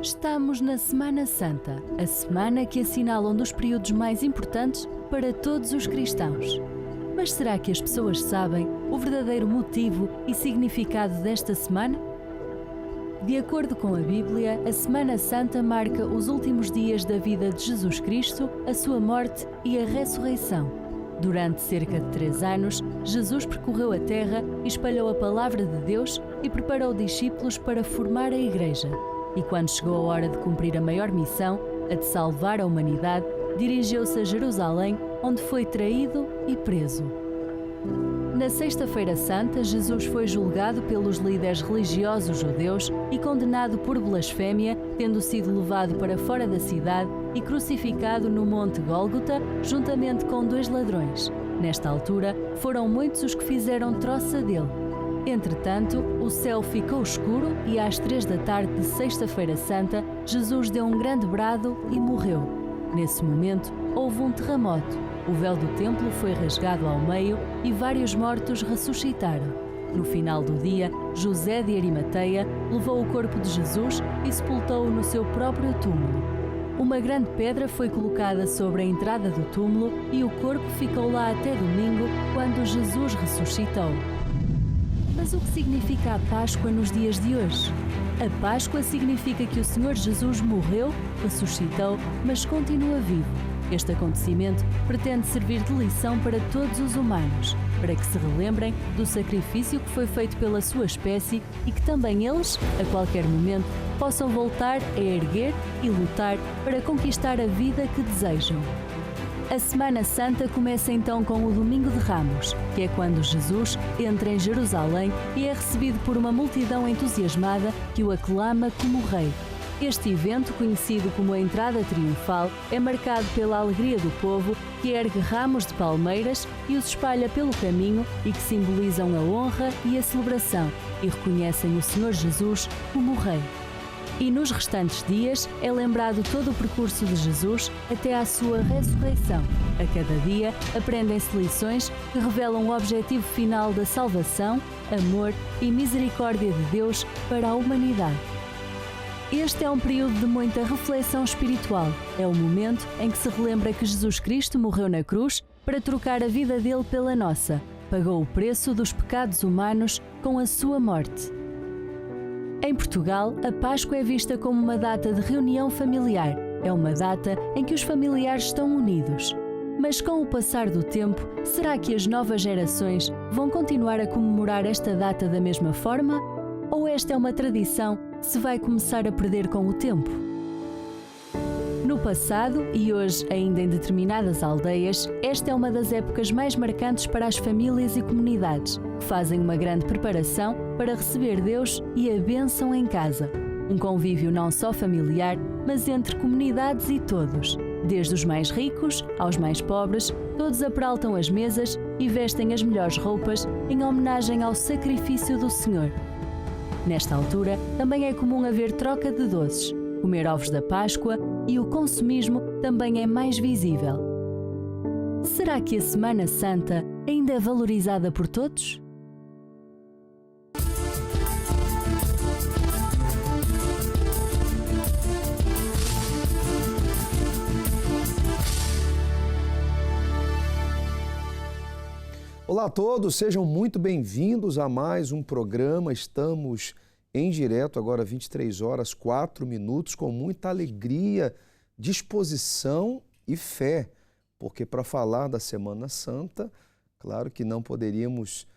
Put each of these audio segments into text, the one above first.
Estamos na Semana Santa, a semana que assinala um dos períodos mais importantes para todos os cristãos. Mas será que as pessoas sabem o verdadeiro motivo e significado desta semana? De acordo com a Bíblia, a Semana Santa marca os últimos dias da vida de Jesus Cristo, a sua morte e a ressurreição. Durante cerca de 3 anos, Jesus percorreu a terra e espalhou a palavra de Deus e preparou discípulos para formar a Igreja. E quando chegou a hora de cumprir a maior missão, a de salvar a humanidade, dirigiu-se a Jerusalém, onde foi traído e preso. Na Sexta-feira Santa, Jesus foi julgado pelos líderes religiosos judeus e condenado por blasfémia, tendo sido levado para fora da cidade e crucificado no Monte Gólgota, juntamente com 2 ladrões. Nesta altura, foram muitos os que fizeram troça dele. Entretanto, o céu ficou escuro e às 3 da tarde de Sexta-feira Santa, Jesus deu um grande brado e morreu. Nesse momento, houve um terremoto. O véu do templo foi rasgado ao meio e vários mortos ressuscitaram. No final do dia, José de Arimateia levou o corpo de Jesus e sepultou-o no seu próprio túmulo. Uma grande pedra foi colocada sobre a entrada do túmulo e o corpo ficou lá até domingo, quando Jesus ressuscitou. Mas o que significa a Páscoa nos dias de hoje? A Páscoa significa que o Senhor Jesus morreu, ressuscitou, mas continua vivo. Este acontecimento pretende servir de lição para todos os humanos, para que se relembrem do sacrifício que foi feito pela sua espécie e que também eles, a qualquer momento, possam voltar a erguer e lutar para conquistar a vida que desejam. A Semana Santa começa então com o Domingo de Ramos, que é quando Jesus entra em Jerusalém e é recebido por uma multidão entusiasmada que o aclama como rei. Este evento, conhecido como a Entrada Triunfal, é marcado pela alegria do povo, que ergue ramos de palmeiras e os espalha pelo caminho e que simbolizam a honra e a celebração e reconhecem o Senhor Jesus como Rei. E nos restantes dias é lembrado todo o percurso de Jesus até à sua ressurreição. A cada dia aprendem-se lições que revelam o objetivo final da salvação, amor e misericórdia de Deus para a humanidade. Este é um período de muita reflexão espiritual. É o momento em que se relembra que Jesus Cristo morreu na cruz para trocar a vida dele pela nossa. Pagou o preço dos pecados humanos com a sua morte. Em Portugal, a Páscoa é vista como uma data de reunião familiar. É uma data em que os familiares estão unidos. Mas com o passar do tempo, será que as novas gerações vão continuar a comemorar esta data da mesma forma? Ou esta é uma tradição que se vai começar a perder com o tempo? No passado, e hoje ainda em determinadas aldeias, esta é uma das épocas mais marcantes para as famílias e comunidades, que fazem uma grande preparação para receber Deus e a bênção em casa. Um convívio não só familiar, mas entre comunidades e todos. Desde os mais ricos aos mais pobres, todos apraltam as mesas e vestem as melhores roupas em homenagem ao sacrifício do Senhor. Nesta altura, também é comum haver troca de doces, comer ovos da Páscoa e o consumismo também é mais visível. Será que a Semana Santa ainda é valorizada por todos? Olá a todos, sejam muito bem-vindos a mais um programa. Estamos em direto agora 23 horas, 4 minutos, com muita alegria, disposição e fé, porque para falar da Semana Santa, claro que não poderíamos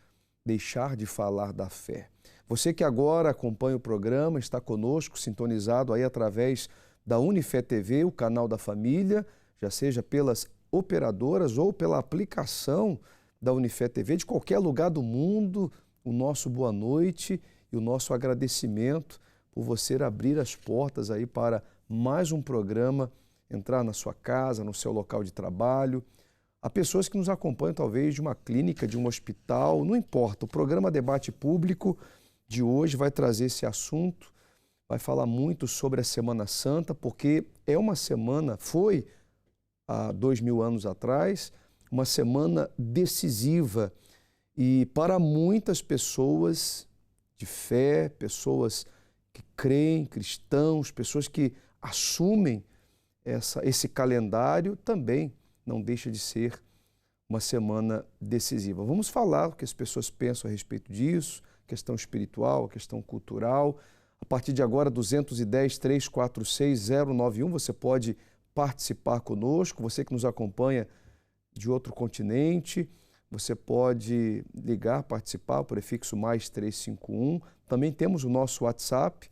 deixar de falar da fé. Você que agora acompanha o programa, está conosco, sintonizado aí através da Unifé TV, o canal da família, já seja pelas operadoras ou pela aplicação da Unifé TV, de qualquer lugar do mundo, o nosso boa noite e o nosso agradecimento por você abrir as portas aí para mais um programa, entrar na sua casa, no seu local de trabalho. Há pessoas que nos acompanham talvez de uma clínica, de um hospital, não importa. O programa Debate Público de hoje vai trazer esse assunto, vai falar muito sobre a Semana Santa, porque é uma semana, foi há 2000 anos atrás, uma semana decisiva e para muitas pessoas de fé, pessoas que creem, cristãos, pessoas que assumem esse calendário, também não deixa de ser uma semana decisiva. Vamos falar o que as pessoas pensam a respeito disso, questão espiritual, questão cultural. A partir de agora, 210-346-091, você pode participar conosco, você que nos acompanha de outro continente, você pode ligar, participar, o prefixo mais 351. Também temos o nosso WhatsApp,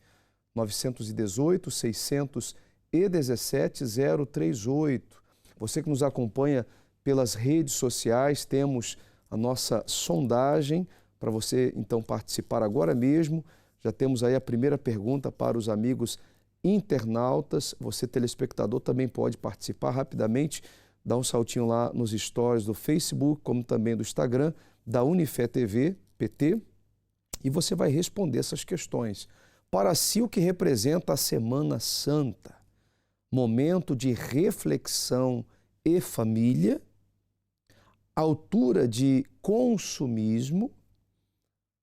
918-617-038. Você que nos acompanha pelas redes sociais, temos a nossa sondagem para você então participar agora mesmo. Já temos aí a primeira pergunta para os amigos internautas. Você, telespectador, também pode participar rapidamente. Dá um saltinho lá nos stories do Facebook, como também do Instagram, da Unifé TV, PT, e você vai responder essas questões. Para si, o que representa a Semana Santa? Momento de reflexão e família, altura de consumismo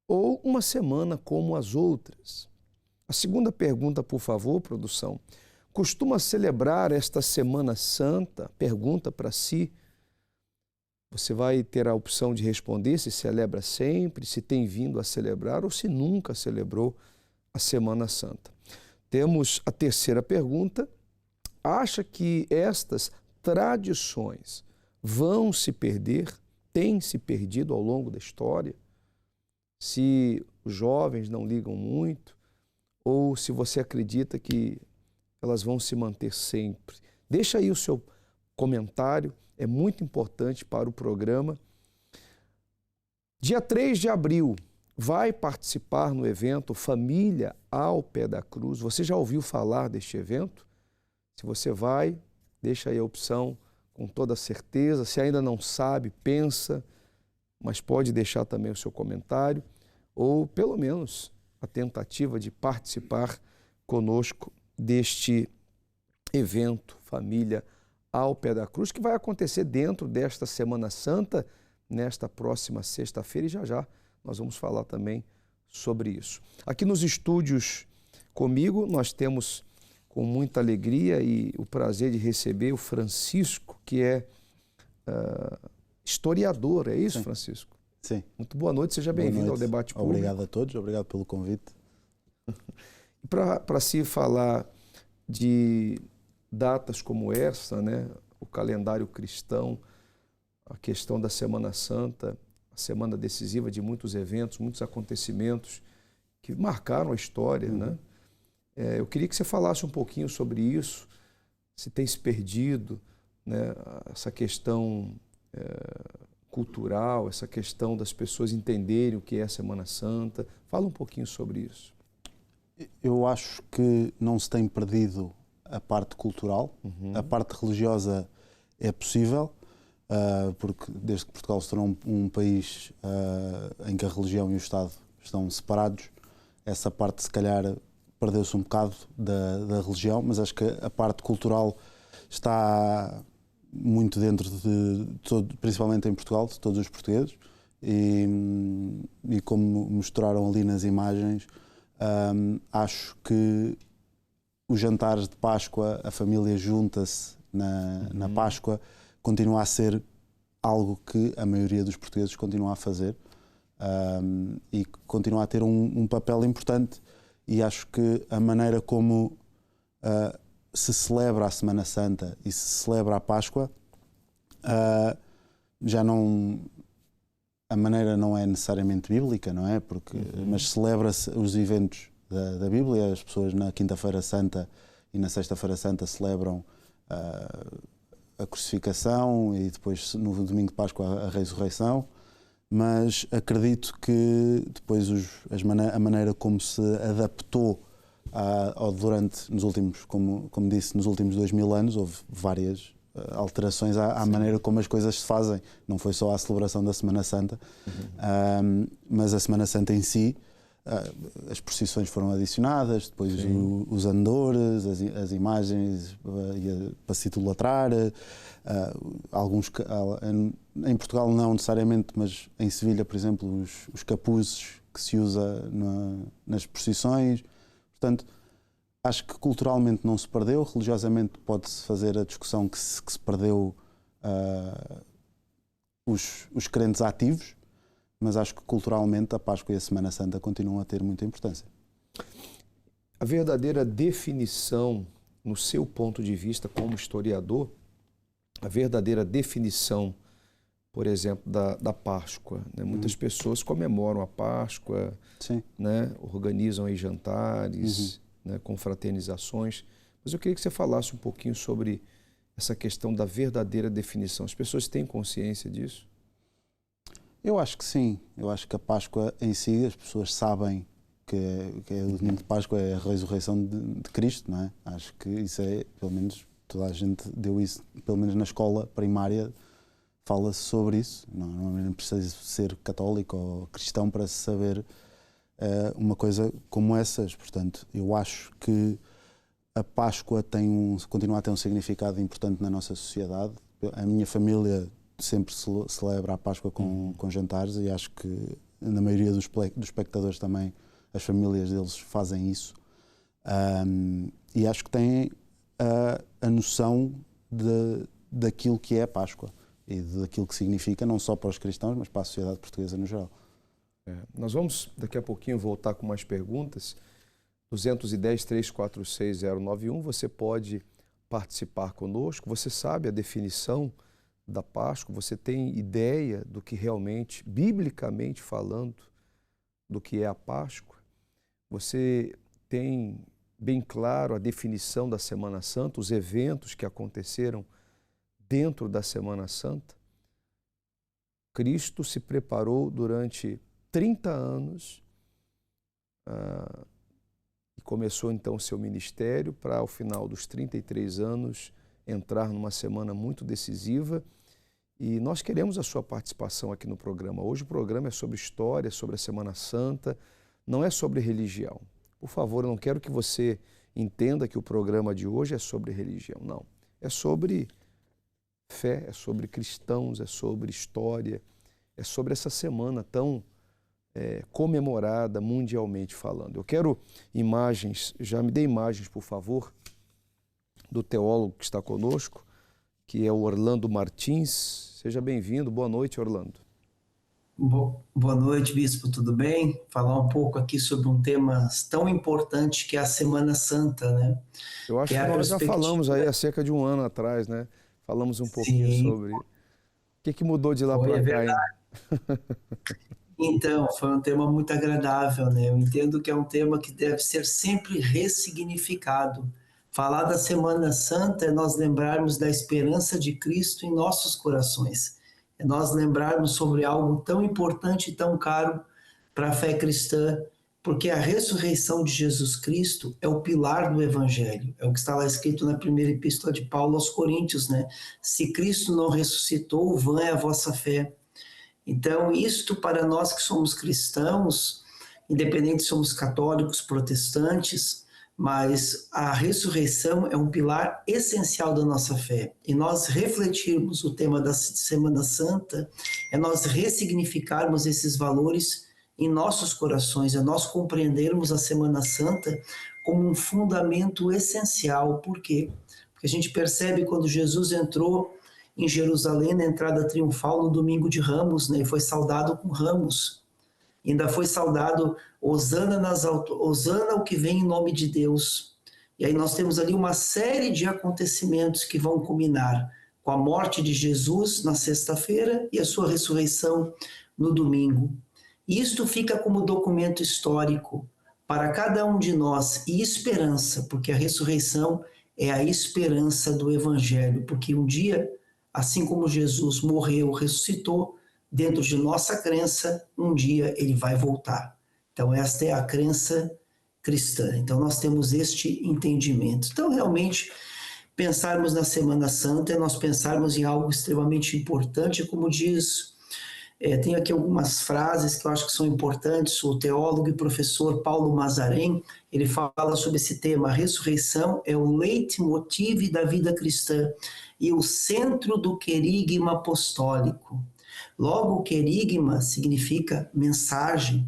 ou uma semana como as outras? A segunda pergunta, por favor, produção. Costuma celebrar esta Semana Santa? Pergunta para si. Você vai ter a opção de responder se celebra sempre, se tem vindo a celebrar ou se nunca celebrou a Semana Santa. Temos a terceira pergunta. Acha que estas tradições vão se perder, têm se perdido ao longo da história? Se os jovens não ligam muito ou se você acredita que elas vão se manter sempre? Deixa aí o seu comentário, é muito importante para o programa. Dia 3 de abril, vai participar no evento Família ao Pé da Cruz. Você já ouviu falar deste evento? Se você vai, deixa aí a opção com toda certeza. Se ainda não sabe, pensa, mas pode deixar também o seu comentário ou pelo menos a tentativa de participar conosco deste evento Família ao Pé da Cruz, que vai acontecer dentro desta Semana Santa, nesta próxima sexta-feira, e já nós vamos falar também sobre isso. Aqui nos estúdios comigo, nós temos com muita alegria e o prazer de receber o Francisco, que é historiador, é isso, Sim. Francisco? Sim. Muito boa noite, seja bem-vindo ao Debate Público. Obrigado a todos, obrigado pelo convite. Para se falar de datas como essa, né, o calendário cristão, a questão da Semana Santa, a semana decisiva de muitos eventos, muitos acontecimentos que marcaram a história, né? Eu queria que você falasse um pouquinho sobre isso, se tem se perdido, né, essa questão cultural, essa questão das pessoas entenderem o que é a Semana Santa. Fala um pouquinho sobre isso. Eu acho que não se tem perdido a parte cultural, a parte religiosa é possível, porque desde que Portugal se tornou um país em que a religião e o Estado estão separados, essa parte se calhar perdeu-se um bocado da religião, mas acho que a parte cultural está muito dentro de todo, principalmente em Portugal, de todos os portugueses, e como mostraram ali nas imagens, acho que os jantares de Páscoa, a família junta-se na Páscoa, continua a ser algo que a maioria dos portugueses continua a fazer, e continua a ter um papel importante. E acho que a maneira como se celebra a Semana Santa e se celebra a Páscoa, já não... A maneira não é necessariamente bíblica, não é? Porque, mas celebra-se os eventos da Bíblia. As pessoas na Quinta-feira Santa e na Sexta-feira Santa celebram a crucificação e depois no domingo de Páscoa a ressurreição. Mas acredito que depois a maneira como se adaptou nos últimos, como disse, nos últimos 2000 anos, houve várias alterações à maneira como as coisas se fazem. Não foi só a celebração da Semana Santa, mas a Semana Santa em si, as procissões foram adicionadas, depois os andores, as imagens para se idolatrar, em Portugal não necessariamente, mas em Sevilha, por exemplo, os capuzes que se usa nas procissões. Portanto, Acho que culturalmente não se perdeu, religiosamente pode-se fazer a discussão que se perdeu os crentes ativos, mas acho que culturalmente a Páscoa e a Semana Santa continuam a ter muita importância. A verdadeira definição, no seu ponto de vista como historiador, a verdadeira definição, por exemplo, da Páscoa, né? Muitas pessoas comemoram a Páscoa, né? Organizam aí jantares, né? Confraternizações, mas eu queria que você falasse um pouquinho sobre essa questão da verdadeira definição. As pessoas têm consciência disso? Eu acho que sim. Eu acho que a Páscoa em si, as pessoas sabem que o domingo de Páscoa é a ressurreição de Cristo, não é? Acho que isso é, pelo menos, toda a gente deu isso, pelo menos na escola primária, fala-se sobre isso. Não precisa ser católico ou cristão para se saber uma coisa como essas. Portanto, eu acho que a Páscoa continua a ter um significado importante na nossa sociedade. A minha família sempre celebra a Páscoa com jantares e acho que na maioria dos espectadores também as famílias deles fazem isso. E acho que têm a noção daquilo que é a Páscoa e daquilo que significa não só para os cristãos, mas para a sociedade portuguesa no geral. Nós vamos daqui a pouquinho voltar com mais perguntas. 210-346-091, você pode participar conosco. Você sabe a definição da Páscoa? Você tem ideia do que realmente, biblicamente falando, do que é a Páscoa? Você tem bem claro a definição da Semana Santa, os eventos que aconteceram dentro da Semana Santa? Cristo se preparou durante 30 anos e começou então o seu ministério para, ao final dos 33 anos, entrar numa semana muito decisiva. E nós queremos a sua participação aqui no programa. Hoje o programa é sobre história, sobre a Semana Santa, não é sobre religião. Por favor, eu não quero que você entenda que o programa de hoje é sobre religião, não. É sobre fé, é sobre cristãos, é sobre história, é sobre essa semana tão comemorada mundialmente falando. Eu quero imagens, já me dê imagens, por favor, do teólogo que está conosco, que é o Orlando Martins. Seja bem-vindo. Boa noite, Orlando. Boa noite, Bispo, tudo bem? Falar um pouco aqui sobre um tema tão importante que é a Semana Santa, né? Eu acho que nós já falamos aí há cerca de um ano atrás, né? Falamos um pouquinho sobre... O que mudou de lá para cá, hein? Então, foi um tema muito agradável, né? Eu entendo que é um tema que deve ser sempre ressignificado. Falar da Semana Santa é nós lembrarmos da esperança de Cristo em nossos corações. É nós lembrarmos sobre algo tão importante e tão caro para a fé cristã, porque a ressurreição de Jesus Cristo é o pilar do Evangelho. É o que está lá escrito na primeira epístola de Paulo aos Coríntios, né? Se Cristo não ressuscitou, vã é a vossa fé. Então, isto para nós que somos cristãos, independente se somos católicos, protestantes, mas a ressurreição é um pilar essencial da nossa fé. E nós refletirmos o tema da Semana Santa é nós ressignificarmos esses valores em nossos corações, é nós compreendermos a Semana Santa como um fundamento essencial. Por quê? Porque a gente percebe quando Jesus entrou em Jerusalém, na entrada triunfal, no domingo de Ramos, né, e foi saudado com ramos. Ainda foi saudado, Hosana Hosana o que vem em nome de Deus. E aí nós temos ali uma série de acontecimentos que vão culminar com a morte de Jesus na sexta-feira e a sua ressurreição no domingo. E isto fica como documento histórico para cada um de nós e esperança, porque a ressurreição é a esperança do Evangelho, porque um dia, assim como Jesus morreu, ressuscitou, dentro de nossa crença, um dia ele vai voltar. Então, esta é a crença cristã. Então, nós temos este entendimento. Então, realmente, pensarmos na Semana Santa é nós pensarmos em algo extremamente importante, como diz, tem aqui algumas frases que eu acho que são importantes. O teólogo e professor Paulo Mazarém, ele fala sobre esse tema: a ressurreição é o leitmotiv da vida cristã e o centro do querigma apostólico. Logo, o querigma significa mensagem.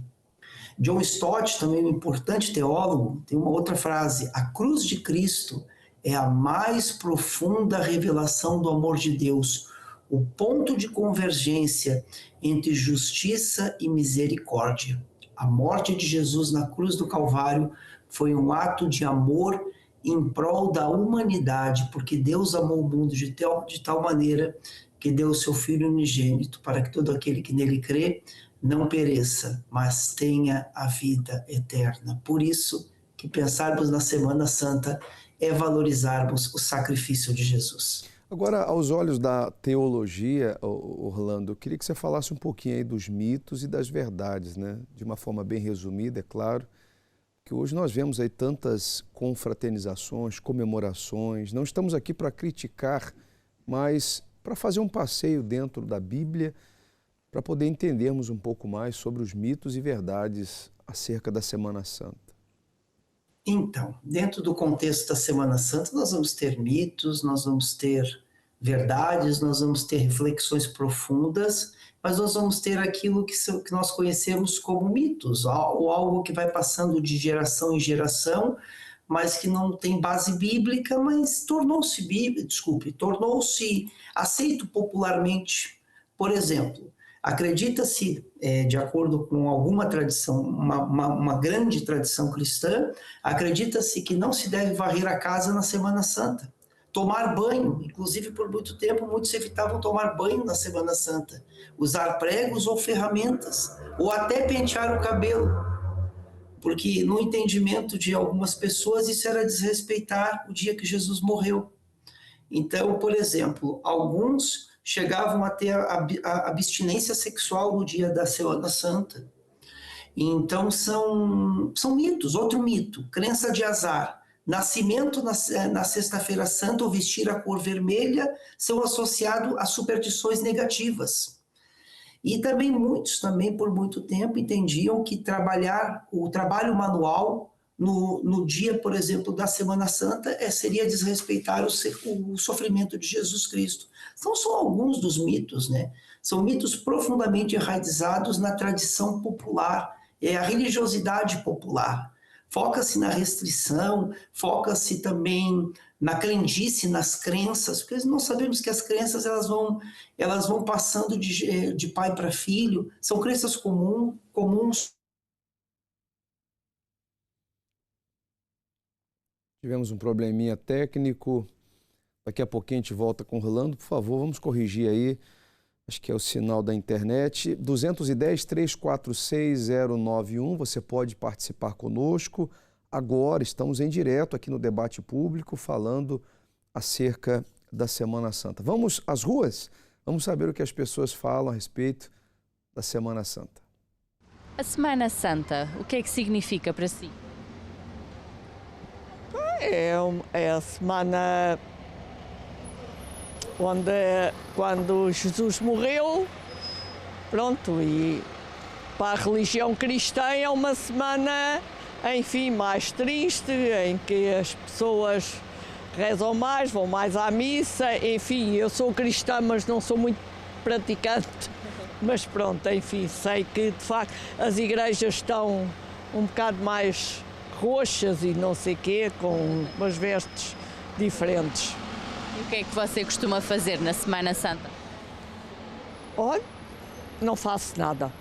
John Stott, também um importante teólogo, tem uma outra frase: a cruz de Cristo é a mais profunda revelação do amor de Deus, o ponto de convergência entre justiça e misericórdia. A morte de Jesus na cruz do Calvário foi um ato de amor em prol da humanidade, porque Deus amou o mundo de tal maneira que deu o seu Filho unigênito, para que todo aquele que nele crê não pereça, mas tenha a vida eterna. Por isso que pensarmos na Semana Santa é valorizarmos o sacrifício de Jesus. Agora, aos olhos da teologia, Orlando, eu queria que você falasse um pouquinho aí dos mitos e das verdades, né? De uma forma bem resumida, é claro, que hoje nós vemos aí tantas confraternizações, comemorações. Não estamos aqui para criticar, mas para fazer um passeio dentro da Bíblia, para poder entendermos um pouco mais sobre os mitos e verdades acerca da Semana Santa. Então, dentro do contexto da Semana Santa, nós vamos ter mitos, nós vamos ter verdades, nós vamos ter reflexões profundas, mas nós vamos ter aquilo que nós conhecemos como mitos, ou algo que vai passando de geração em geração, mas que não tem base bíblica, mas tornou-se aceito popularmente. Por exemplo, acredita-se, de acordo com alguma tradição, uma grande tradição cristã, acredita-se que não se deve varrer a casa na Semana Santa. Tomar banho, inclusive por muito tempo, muitos evitavam tomar banho na Semana Santa. Usar pregos ou ferramentas, ou até pentear o cabelo. Porque no entendimento de algumas pessoas isso era desrespeitar o dia que Jesus morreu. Então, por exemplo, alguns chegavam a ter a abstinência sexual no dia da Semana Santa. Então são mitos. Outro mito, crença de azar. Nascimento na Sexta-feira Santa ou vestir a cor vermelha são associados a superstições negativas. E também muitos, por muito tempo, entendiam que o trabalho manual no dia, por exemplo, da Semana Santa seria desrespeitar o sofrimento de Jesus Cristo. Então são alguns dos mitos, né? São mitos profundamente enraizados na tradição popular, a religiosidade popular. Foca-se na restrição, foca-se também na crendice, nas crenças, porque nós sabemos que as crenças elas vão passando de pai para filho, são crenças comuns. Tivemos um probleminha técnico, daqui a pouquinho a gente volta com o Orlando. Por favor, vamos corrigir aí, acho que é o sinal da internet. 210-346-091, você pode participar conosco. Agora estamos em direto aqui no Debate Público, falando acerca da Semana Santa. Vamos às ruas? Vamos saber o que as pessoas falam a respeito da Semana Santa. A Semana Santa, o que é que significa para si? É a semana quando Jesus morreu, pronto, e para a religião cristã é uma semana, enfim, mais triste, em que as pessoas rezam mais, vão mais à missa, enfim, eu sou cristã, mas não sou muito praticante, mas pronto, enfim, sei que de facto as igrejas estão um bocado mais roxas e não sei quê, com umas vestes diferentes. E o que é que você costuma fazer na Semana Santa? Olha, não faço nada.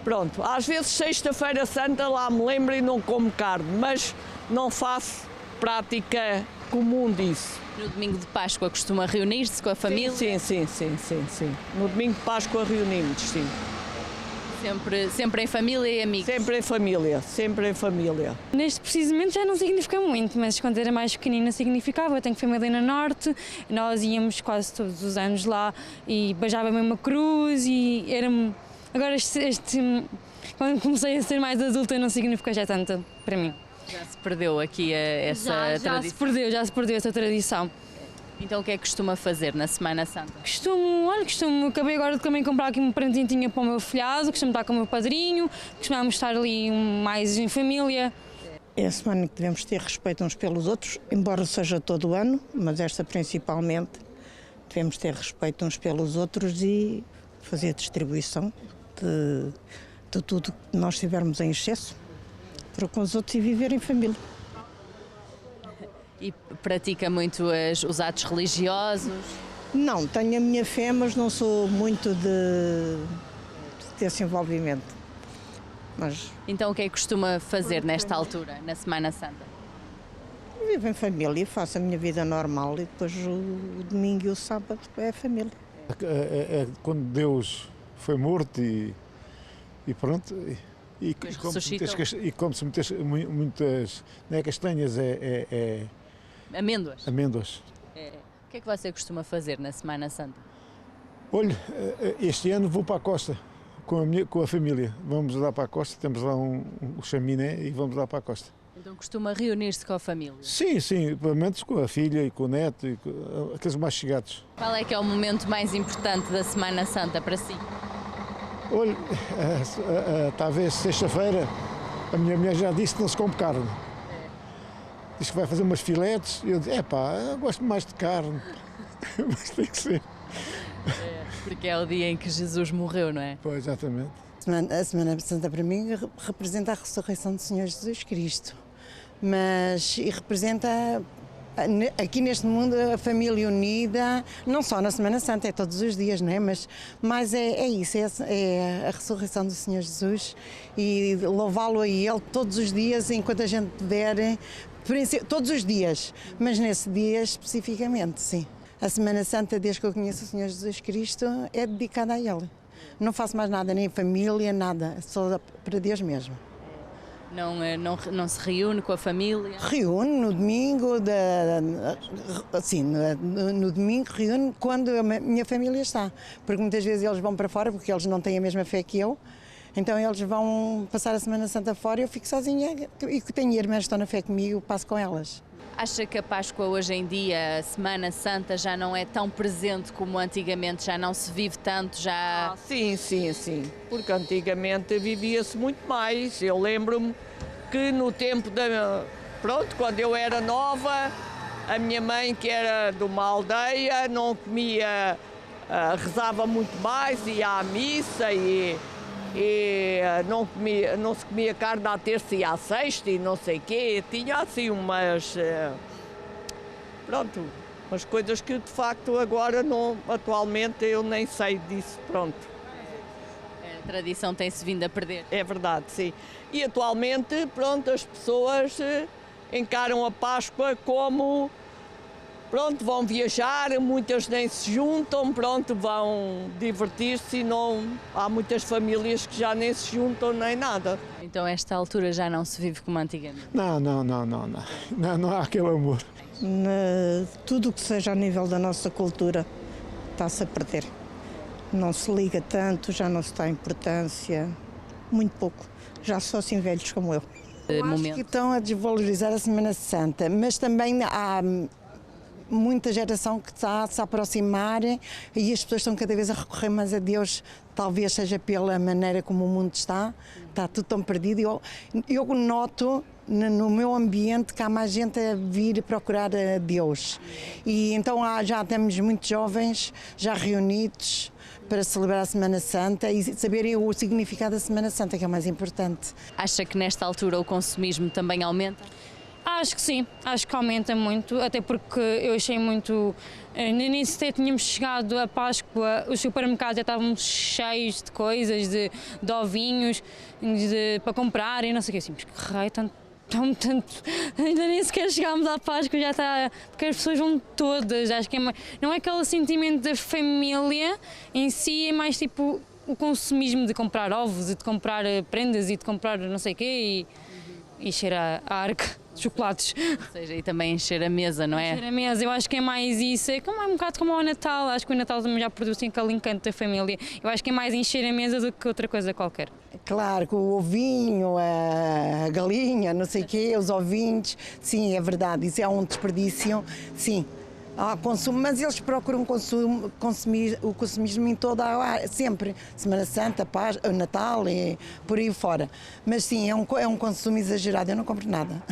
Pronto, às vezes Sexta-feira Santa lá me lembro e não como carne, mas não faço prática comum disso. No domingo de Páscoa costuma reunir-se com a família? Sim. No domingo de Páscoa reunimos, sim. Sempre em família e amigos? Sempre em família. Neste precisamente já não significa muito, mas quando era mais pequenina significava. Eu tenho família no Norte, nós íamos quase todos os anos lá e beijava mesmo a cruz e era... Agora quando comecei a ser mais adulta não significa já tanto para mim. Já se perdeu aqui essa tradição? Já se perdeu essa tradição. Então o que é que costuma fazer na Semana Santa? Acabei agora de também comprar aqui um presentinho para o meu filhado, costumo estar com o meu padrinho, costumamos estar ali mais em família. É a semana que devemos ter respeito uns pelos outros, embora seja todo o ano, mas esta principalmente, devemos ter respeito uns pelos outros e fazer a distribuição de tudo que nós tivermos em excesso, para com os outros e viver em família. E pratica muito os atos religiosos? Não, tenho a minha fé, mas não sou muito de ter esse envolvimento. Mas Então o que é que costuma fazer nesta altura, na Semana Santa? vivo em família, faço a minha vida normal e depois o domingo e o sábado é a família. É quando Deus foi morto e pronto. E como se metesse muitas, não é castanhas, Amêndoas? amêndoas. O que é que você costuma fazer na Semana Santa? Olha, este ano vou para a costa com a família. Vamos lá para a costa, temos lá um chaminé e vamos lá para a costa. Então costuma reunir-se com a família? Sim, pelo menos com a filha e com o neto, e com aqueles mais chegados. Qual é que é o momento mais importante da Semana Santa para si? Olha, talvez sexta-feira, a minha mulher já disse que não se come carne. Diz que vai fazer umas filetes e eu disse, eu gosto mais de carne, mas tem que ser. Porque é o dia em que Jesus morreu, não é? Pois, exatamente. A Semana Santa para mim representa a ressurreição do Senhor Jesus Cristo, e representa aqui neste mundo a família unida, não só na Semana Santa, é todos os dias, não é? Mas é isso, é a ressurreição do Senhor Jesus e louvá-lo a Ele todos os dias, enquanto a gente puder, todos os dias, mas nesse dia especificamente, sim. A Semana Santa, desde que eu conheço o Senhor Jesus Cristo, é dedicada a Ele. Não faço mais nada, nem família, nada, só para Deus mesmo. Não se reúne com a família? Reúne no domingo, no domingo reúne quando a minha família está, porque muitas vezes eles vão para fora, porque eles não têm a mesma fé que eu, então eles vão passar a Semana Santa fora e eu fico sozinha, e que tenho irmãs que estão na fé comigo, passo com elas. Acha que a Páscoa hoje em dia, a Semana Santa, já não é tão presente como antigamente, já não se vive tanto, já... Sim, porque antigamente vivia-se muito mais. Eu lembro-me que no tempo quando eu era nova, a minha mãe, que era de uma aldeia, não comia, rezava muito mais, ia à missa e não se comia carne à terça e à sexta e não sei o quê. Tinha assim umas coisas que de facto agora atualmente eu nem sei disso, pronto. A tradição tem-se vindo a perder. É verdade, sim. E atualmente, as pessoas encaram a Páscoa como, vão viajar, muitas nem se juntam, vão divertir-se e há muitas famílias que já nem se juntam nem nada. Então esta altura já não se vive como antigamente? Não há aquele amor. Tudo o que seja a nível da nossa cultura está-se a perder. Não se liga tanto, já não se dá importância, muito pouco. Já só assim velhos como eu. Acho que estão a desvalorizar a Semana Santa, mas também há muita geração que está a se aproximar e as pessoas estão cada vez a recorrer mais a Deus, talvez seja pela maneira como o mundo está tudo tão perdido. Eu noto no meu ambiente que há mais gente a vir procurar a Deus e então já temos muitos jovens já reunidos para celebrar a Semana Santa e saberem o significado da Semana Santa, que é o mais importante. Acha que nesta altura o consumismo também aumenta? Acho que sim, acho que aumenta muito, até porque eu achei muito... Nem sequer tínhamos chegado a Páscoa, os supermercados já estavam cheios de coisas, de ovinhos, para comprar e não sei o que, assim, mas que raio, tanto, ainda nem sequer chegámos à Páscoa, já está, porque as pessoas vão todas, acho que não é aquele sentimento da família em si, é mais tipo o consumismo de comprar ovos e de comprar prendas e de comprar não sei o quê e encher a arca de chocolates. Ou seja, e também encher a mesa, não é? Encher a mesa, eu acho que é mais isso, é um bocado como ao Natal, acho que o Natal também já produz assim, aquele encanto da família, eu acho que é mais encher a mesa do que outra coisa qualquer. Claro, com o ovinho, a galinha, não sei o quê, os ovinhos, sim, é verdade, isso é um desperdício, sim. Há consumo, mas eles procuram consumir o consumismo em toda a área, sempre. Semana Santa, Natal e por aí fora. Mas sim, é um consumo exagerado, eu não compro nada.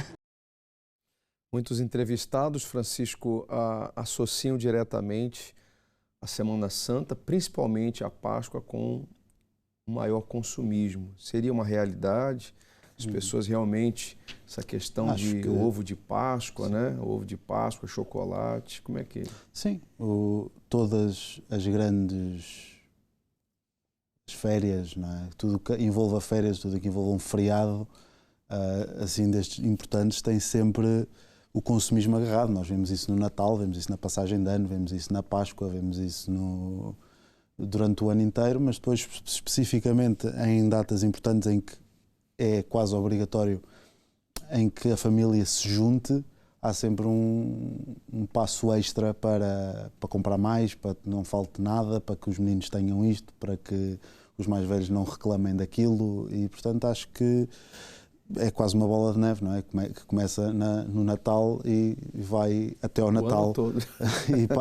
Muitos entrevistados, Francisco, associam diretamente a Semana Santa, principalmente a Páscoa, com um maior consumismo. Seria uma realidade? As pessoas realmente, essa questão de ovo de Páscoa, né? Ovo de Páscoa, chocolate, como é que... Sim, todas as grandes férias, não é? Tudo que envolva férias, tudo que envolva um feriado, assim, destes importantes, tem sempre o consumismo agarrado. Nós vemos isso no Natal, vemos isso na passagem de ano, vemos isso na Páscoa, vemos isso durante o ano inteiro, mas depois, especificamente em datas importantes em que é quase obrigatório em que a família se junte, há sempre um passo extra para comprar mais, para que não falte nada, para que os meninos tenham isto, para que os mais velhos não reclamem daquilo e, portanto, acho que é quase uma bola de neve, não é? Que começa no Natal e vai até ao Natal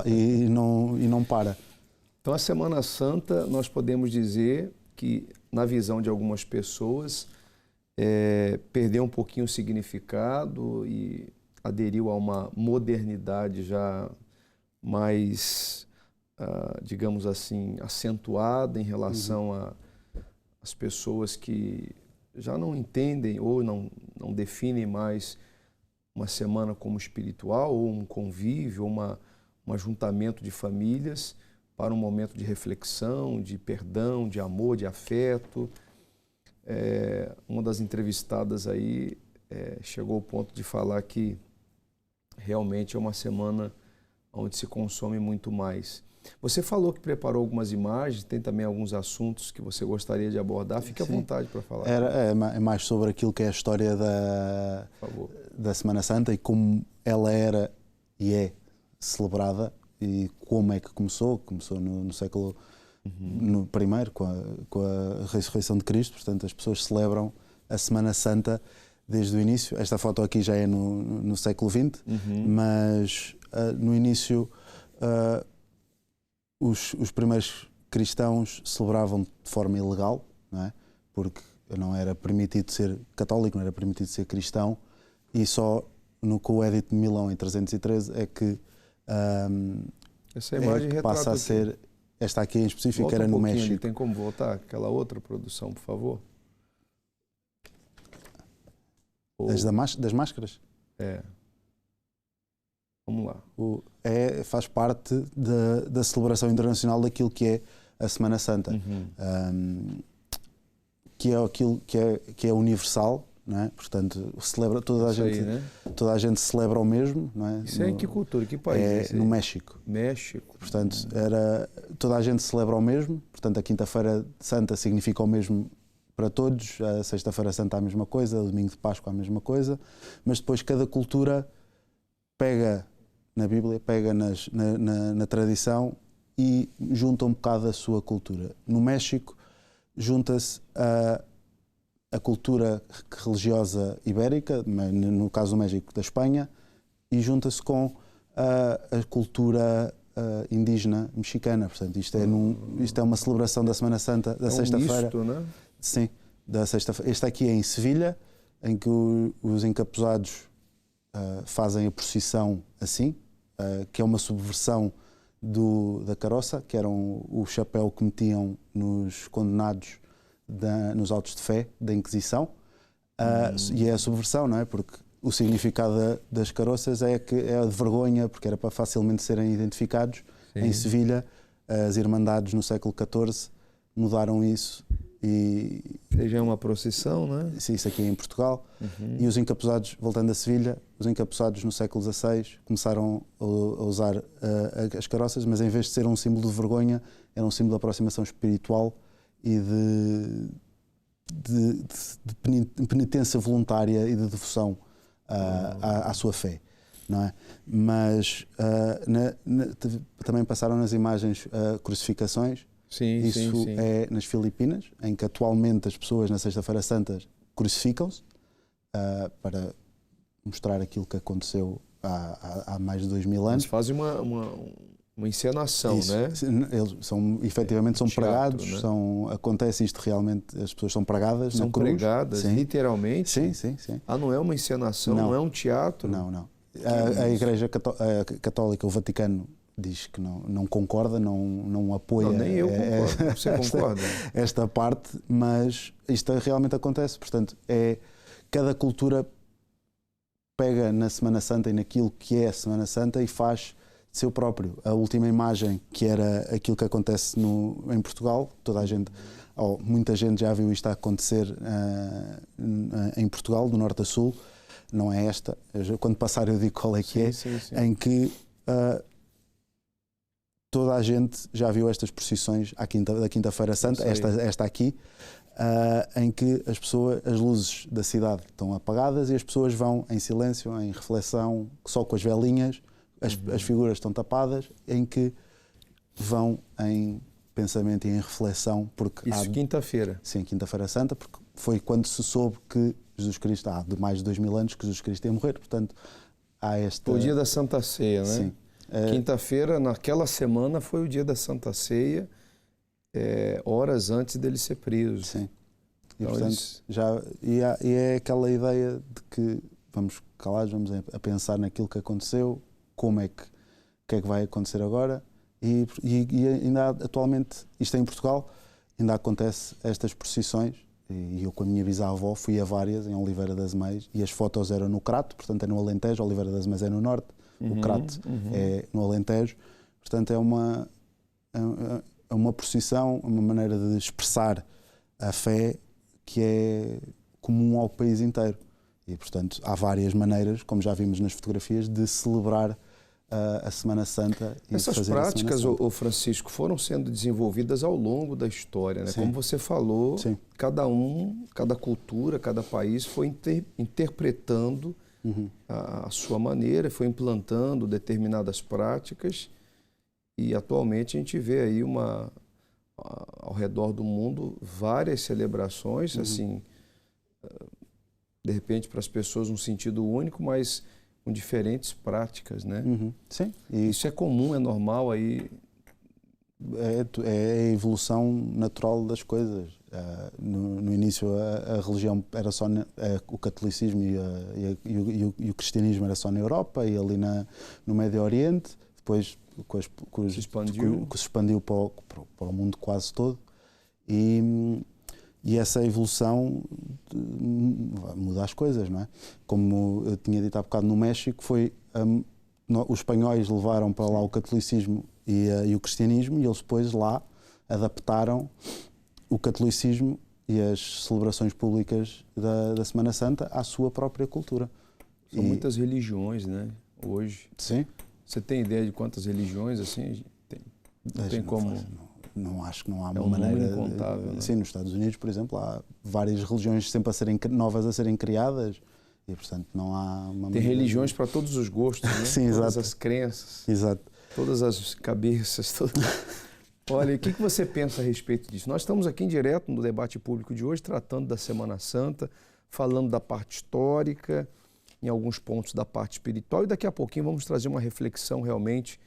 e não para. Então, a Semana Santa, nós podemos dizer que, na visão de algumas pessoas, perdeu um pouquinho o significado e aderiu a uma modernidade já mais, digamos assim, acentuada em relação às pessoas que já não entendem ou não definem mais uma semana como espiritual ou um convívio, ou um ajuntamento de famílias para um momento de reflexão, de perdão, de amor, de afeto. Uma das entrevistadas aí chegou ao ponto de falar que realmente é uma semana onde se consome muito mais. Você falou que preparou algumas imagens, tem também alguns assuntos que você gostaria de abordar. Fique à vontade para falar. É mais sobre aquilo que é a história da Semana Santa e como ela era e é celebrada e como é que começou. Começou no século I, com a ressurreição de Cristo. Portanto, as pessoas celebram a Semana Santa desde o início. Esta foto aqui já é no século XX, mas no início os primeiros cristãos celebravam de forma ilegal, não é? Porque não era permitido ser católico, não era permitido ser cristão, e só com o Edito de Milão em 313 é que essa imagem passa a ser. Esta aqui em específico volta era no pouquinho México. Ali. Tem como voltar aquela outra produção, por favor? Das máscaras? Vamos lá. Faz parte da celebração internacional daquilo que é a Semana Santa, que é aquilo que é universal, não é? Portanto, celebra toda a gente celebra o mesmo, não é? Isso é em que cultura, que país? No México. México. Portanto, toda a gente celebra o mesmo. Portanto, a Quinta-feira Santa significa o mesmo para todos, a Sexta-feira Santa a mesma coisa, o Domingo de Páscoa a mesma coisa, mas depois cada cultura pega na Bíblia, pega na tradição e junta um bocado a sua cultura. No México junta-se a cultura religiosa ibérica, no caso do México da Espanha, e junta-se com a cultura indígena mexicana. Portanto, isto é uma celebração da Semana Santa, da sexta-feira. Misto, né? Sim, da sexta-feira. Este aqui é em Sevilha, em que os encapuzados fazem a procissão assim, que é uma subversão da caroça, que era o chapéu que metiam nos condenados nos autos de fé da Inquisição. E é a subversão, não é? Porque o significado das caroças é que é de vergonha, porque era para facilmente serem identificados. Sim. Em Sevilha, as Irmandades no século XIV mudaram isso. Já é uma procissão, não é? Sim, isso aqui é em Portugal. E os encapuzados, voltando a Sevilha, os encapuzados no século XVI começaram a usar as caroças, mas em vez de ser um símbolo de vergonha, era um símbolo de aproximação espiritual e de penitência voluntária e de devoção à sua fé, não é? Mas também passaram nas imagens crucificações. Isso é nas Filipinas, em que atualmente as pessoas na Sexta-feira Santa crucificam-se para mostrar aquilo que aconteceu há mais de 2000 anos. Eles fazem uma encenação, isso, né? Eles efetivamente são teatro, pregados, né? Acontece isto realmente, as pessoas são pregadas na cruz. São pregadas, sim. Literalmente? Sim. Não é uma encenação, não é um teatro? Não. A Igreja Católica, o Vaticano, diz que não concorda, não apoia. Não, nem eu concordo. Você concorda? Esta parte, mas isto realmente acontece. Portanto, cada cultura pega na Semana Santa e naquilo que é a Semana Santa e faz de seu próprio. A última imagem, que era aquilo que acontece em Portugal, toda a gente, muita gente já viu isto a acontecer em Portugal, do norte a sul. Não é esta. Quando passar eu digo qual é que sim. Em que toda a gente já viu estas procissões da Quinta-feira Santa, esta aqui, em que as luzes da cidade estão apagadas e as pessoas vão em silêncio, em reflexão, só com as velinhas, as figuras estão tapadas, em que vão em pensamento e em reflexão. Porque isso quinta-feira? Sim, Quinta-feira Santa, porque foi quando se soube que Jesus Cristo, há de mais de 2000 anos que Jesus Cristo ia morrer, portanto há esta... O dia da Santa Ceia, né? Sim. Quinta-feira, naquela semana, foi o dia da Santa Ceia, horas antes dele ser preso. Sim. E, então, portanto, e é aquela ideia de que vamos calados, vamos a pensar naquilo que aconteceu, o que é que vai acontecer agora, e ainda atualmente, isto em Portugal, ainda acontece estas procissões, e eu com a minha bisavó fui a várias em Oliveira das Meias, e as fotos eram no Crato, portanto é no Alentejo, Oliveira das Meias é no Norte, o Crato é no Alentejo, portanto é uma procissão, uma maneira de expressar a fé que é comum ao país inteiro. E, portanto, há várias maneiras, como já vimos nas fotografias, de celebrar a Semana Santa. Essas práticas, Francisco, foram sendo desenvolvidas ao longo da história, né? Como você falou, sim, cada cultura, cada país foi interpretando a sua maneira, foi implantando determinadas práticas, e atualmente a gente vê aí ao redor do mundo várias celebrações, assim, de repente para as pessoas um sentido único, mas com diferentes práticas, né? Sim. Isso é comum, é normal aí. É a evolução natural das coisas. No início a religião era só o catolicismo e o cristianismo era só na Europa e ali no Médio Oriente, depois se expandiu para o mundo quase todo, e essa evolução muda as coisas, não é? Como eu tinha dito há bocado, no México os espanhóis levaram para lá o catolicismo e o cristianismo, e eles depois lá adaptaram o catolicismo e as celebrações públicas da Semana Santa à sua própria cultura. São muitas religiões, né? Hoje. Sim. Você tem ideia de quantas religiões assim? Não tem como. Não acho que não há uma maneira. Incontável, né? Sim, nos Estados Unidos, por exemplo, há várias religiões sempre novas a serem criadas, e portanto não há uma. Tem religiões para todos os gostos, né? Sim, todas exato. As crenças. Exato. Todas as cabeças. Olha, o que você pensa a respeito disso? Nós estamos aqui em direto no debate público de hoje, tratando da Semana Santa, falando da parte histórica, em alguns pontos da parte espiritual, e daqui a pouquinho vamos trazer uma reflexão realmente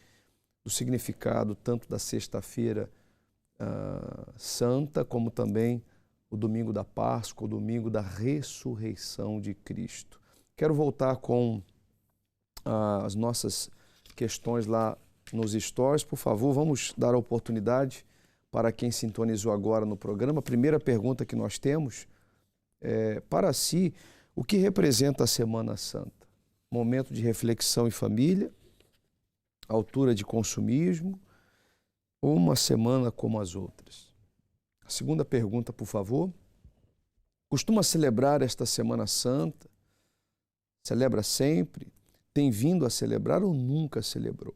do significado tanto da Sexta-feira Santa, como também o domingo da Páscoa, o domingo da ressurreição de Cristo. Quero voltar com as nossas questões lá nos stories. Por favor, vamos dar a oportunidade para quem sintonizou agora no programa. A primeira pergunta que nós temos é, para si, o que representa a Semana Santa? Momento de reflexão em família, altura de consumismo, ou uma semana como as outras? A segunda pergunta, por favor. Costuma celebrar esta Semana Santa? Celebra sempre? Tem vindo a celebrar ou nunca celebrou?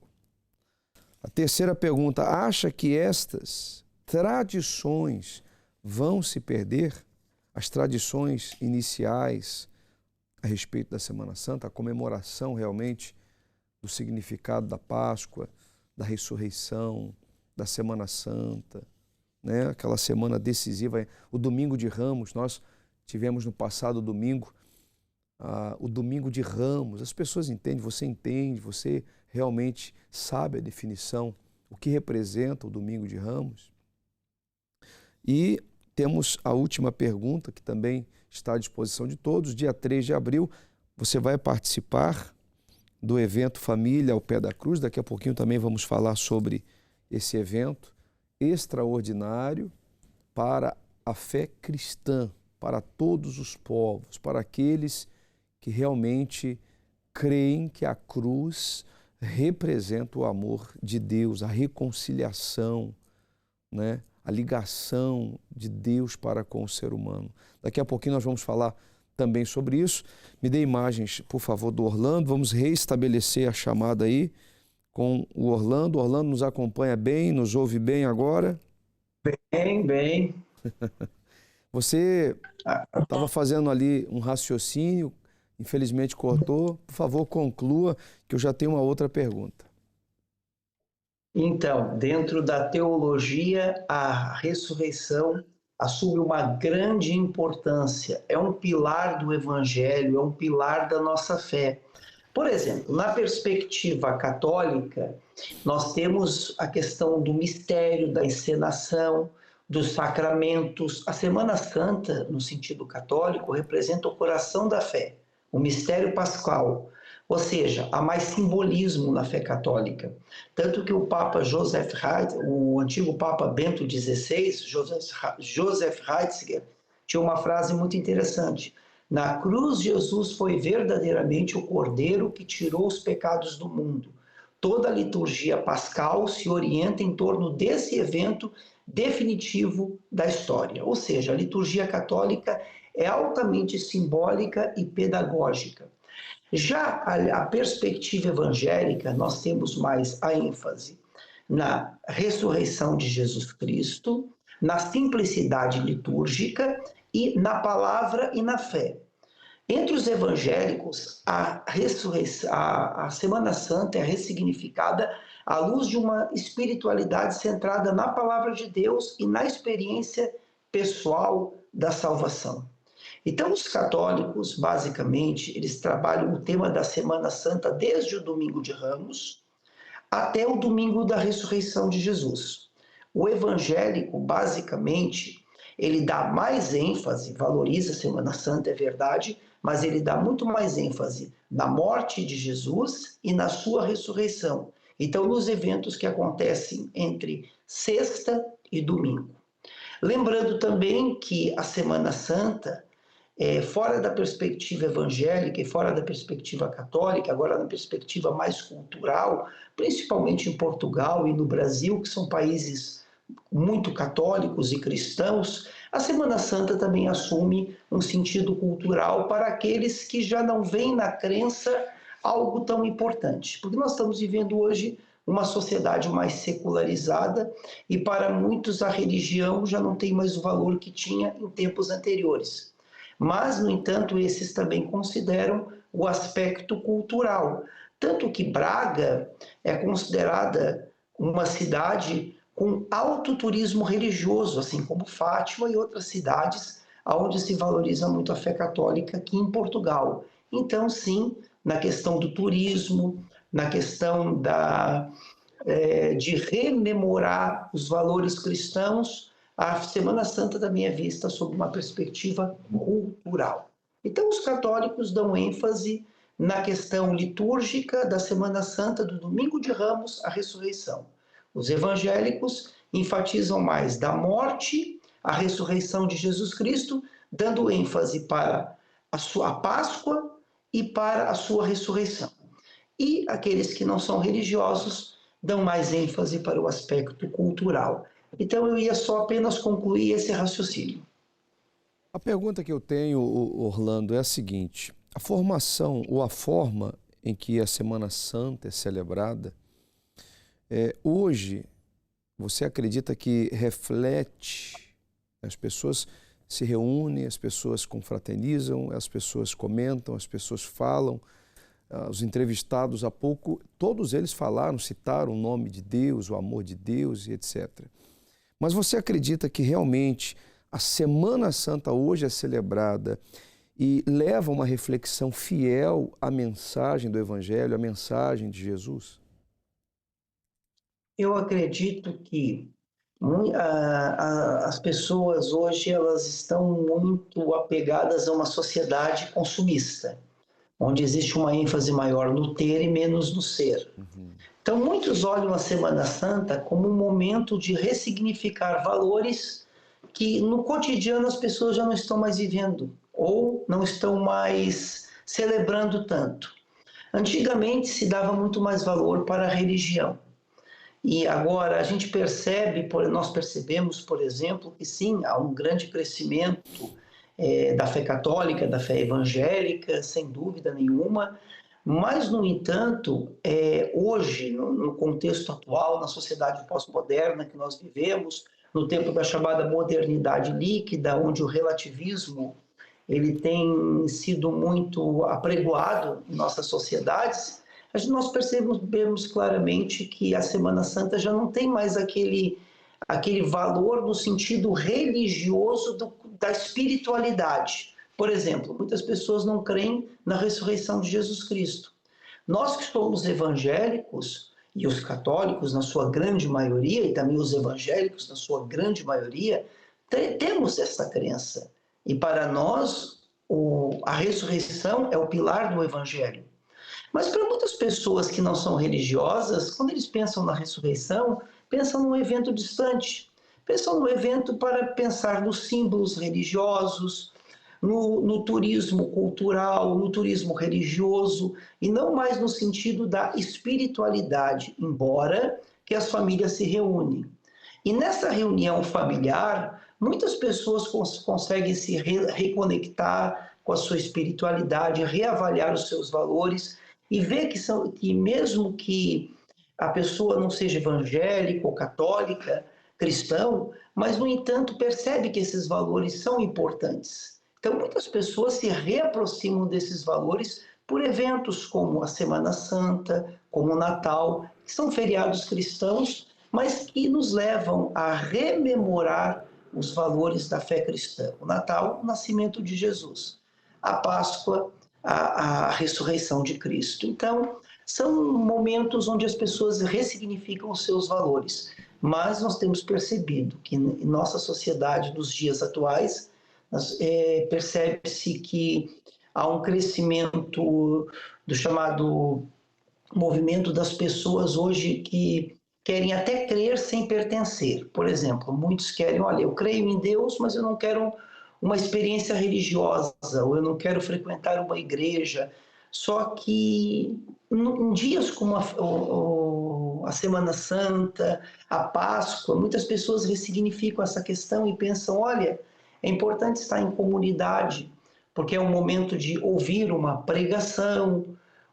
A terceira pergunta, acha que estas tradições vão se perder? As tradições iniciais a respeito da Semana Santa, a comemoração realmente do significado da Páscoa, da ressurreição, da Semana Santa, né? Aquela semana decisiva, o Domingo de Ramos. Nós tivemos no passado domingo o Domingo de Ramos. As pessoas entendem, você realmente sabe a definição, o que representa o Domingo de Ramos. E temos a última pergunta, que também está à disposição de todos. Dia 3 de abril, você vai participar do evento Família ao Pé da Cruz. Daqui a pouquinho também vamos falar sobre esse evento extraordinário para a fé cristã, para todos os povos, para aqueles que realmente creem que a cruz representa o amor de Deus, a reconciliação, né? A ligação de Deus para com o ser humano. Daqui a pouquinho nós vamos falar também sobre isso. Me dê imagens, por favor, do Orlando. Vamos reestabelecer a chamada aí com o Orlando. O Orlando nos acompanha bem, nos ouve bem agora? Bem. Você estava fazendo ali um raciocínio, infelizmente cortou. Por favor, conclua, que eu já tenho uma outra pergunta. Então, dentro da teologia, a ressurreição assume uma grande importância. É um pilar do Evangelho, é um pilar da nossa fé. Por exemplo, na perspectiva católica, nós temos a questão do mistério, da encenação, dos sacramentos. A Semana Santa, no sentido católico, representa o coração da fé, o mistério pascal. Ou seja, há mais simbolismo na fé católica. Tanto que o Papa Joseph Ratzinger, o antigo Papa Bento XVI, Joseph Ratzinger, tinha uma frase muito interessante. Na cruz, Jesus foi verdadeiramente o Cordeiro que tirou os pecados do mundo. Toda a liturgia pascal se orienta em torno desse evento definitivo da história. Ou seja, a liturgia católica é altamente simbólica e pedagógica. Já a perspectiva evangélica, nós temos mais a ênfase na ressurreição de Jesus Cristo, na simplicidade litúrgica e na palavra e na fé. Entre os evangélicos, a Semana Santa é ressignificada à luz de uma espiritualidade centrada na palavra de Deus e na experiência pessoal da salvação. Então, os católicos, basicamente, eles trabalham o tema da Semana Santa desde o Domingo de Ramos até o Domingo da Ressurreição de Jesus. O evangélico, basicamente, ele dá mais ênfase, valoriza a Semana Santa, é verdade, mas ele dá muito mais ênfase na morte de Jesus e na sua ressurreição. Então, nos eventos que acontecem entre sexta e domingo. Lembrando também que a Semana Santa, fora da perspectiva evangélica e fora da perspectiva católica, agora na perspectiva mais cultural, principalmente em Portugal e no Brasil, que são países muito católicos e cristãos, a Semana Santa também assume um sentido cultural para aqueles que já não veem na crença algo tão importante. Porque nós estamos vivendo hoje uma sociedade mais secularizada e para muitos a religião já não tem mais o valor que tinha em tempos anteriores. Mas, no entanto, esses também consideram o aspecto cultural. Tanto que Braga é considerada uma cidade com alto turismo religioso, assim como Fátima e outras cidades onde se valoriza muito a fé católica aqui em Portugal. Então, sim, na questão do turismo, na questão de rememorar os valores cristãos, a Semana Santa também é vista sob uma perspectiva cultural. Então, os católicos dão ênfase na questão litúrgica da Semana Santa, do Domingo de Ramos, à ressurreição. Os evangélicos enfatizam mais da morte, a ressurreição de Jesus Cristo, dando ênfase para a sua Páscoa e para a sua ressurreição. E aqueles que não são religiosos dão mais ênfase para o aspecto cultural. Então, eu ia só apenas concluir esse raciocínio. A pergunta que eu tenho, Orlando, é a seguinte: a formação ou a forma em que a Semana Santa é celebrada, hoje, você acredita que reflete, as pessoas se reúnem, as pessoas confraternizam, as pessoas comentam, as pessoas falam, os entrevistados há pouco, todos eles falaram, citaram o nome de Deus, o amor de Deus e etc. Mas você acredita que realmente a Semana Santa hoje é celebrada e leva uma reflexão fiel à mensagem do Evangelho, à mensagem de Jesus? Eu acredito que as pessoas hoje elas estão muito apegadas a uma sociedade consumista. onde existe uma ênfase maior no ter e menos no ser. Então, muitos olham a Semana Santa como um momento de ressignificar valores que no cotidiano as pessoas já não estão mais vivendo ou não estão mais celebrando tanto. Antigamente se dava muito mais valor para a religião. E agora a gente nós percebemos, por exemplo, que sim, há um grande crescimento da fé católica, da fé evangélica, sem dúvida nenhuma, mas, no entanto, hoje, no contexto atual, na sociedade pós-moderna que nós vivemos, no tempo da chamada modernidade líquida, onde o relativismo ele tem sido muito apregoado em nossas sociedades, nós percebemos claramente que a Semana Santa já não tem mais aquele valor no sentido religioso da espiritualidade. Por exemplo, muitas pessoas não creem na ressurreição de Jesus Cristo. Nós que somos evangélicos, e os católicos na sua grande maioria, e também os evangélicos na sua grande maioria, temos essa crença. E para nós, a ressurreição é o pilar do evangelho. Mas para muitas pessoas que não são religiosas, quando eles pensam na ressurreição, pensam num evento distante. Pensam num evento para pensar nos símbolos religiosos, no turismo cultural, no turismo religioso, e não mais no sentido da espiritualidade, embora que as famílias se reúnem. E nessa reunião familiar, muitas pessoas conseguem se reconectar com a sua espiritualidade, reavaliar os seus valores e ver que mesmo que a pessoa não seja evangélica ou católica, cristão, mas, no entanto, percebe que esses valores são importantes. Então, muitas pessoas se reaproximam desses valores por eventos como a Semana Santa, como o Natal, que são feriados cristãos, mas que nos levam a rememorar os valores da fé cristã. O Natal, o nascimento de Jesus. A Páscoa, a ressurreição de Cristo. Então, são momentos onde as pessoas ressignificam os seus valores. Mas nós temos percebido que em nossa sociedade, nos dias atuais, percebe-se que há um crescimento do chamado movimento das pessoas hoje que querem até crer sem pertencer. Por exemplo, muitos querem, olha, eu creio em Deus, mas eu não quero uma experiência religiosa, ou eu não quero frequentar uma igreja. Só que em dias como a Semana Santa, a Páscoa, muitas pessoas ressignificam essa questão e pensam, olha, é importante estar em comunidade, porque é um momento de ouvir uma pregação,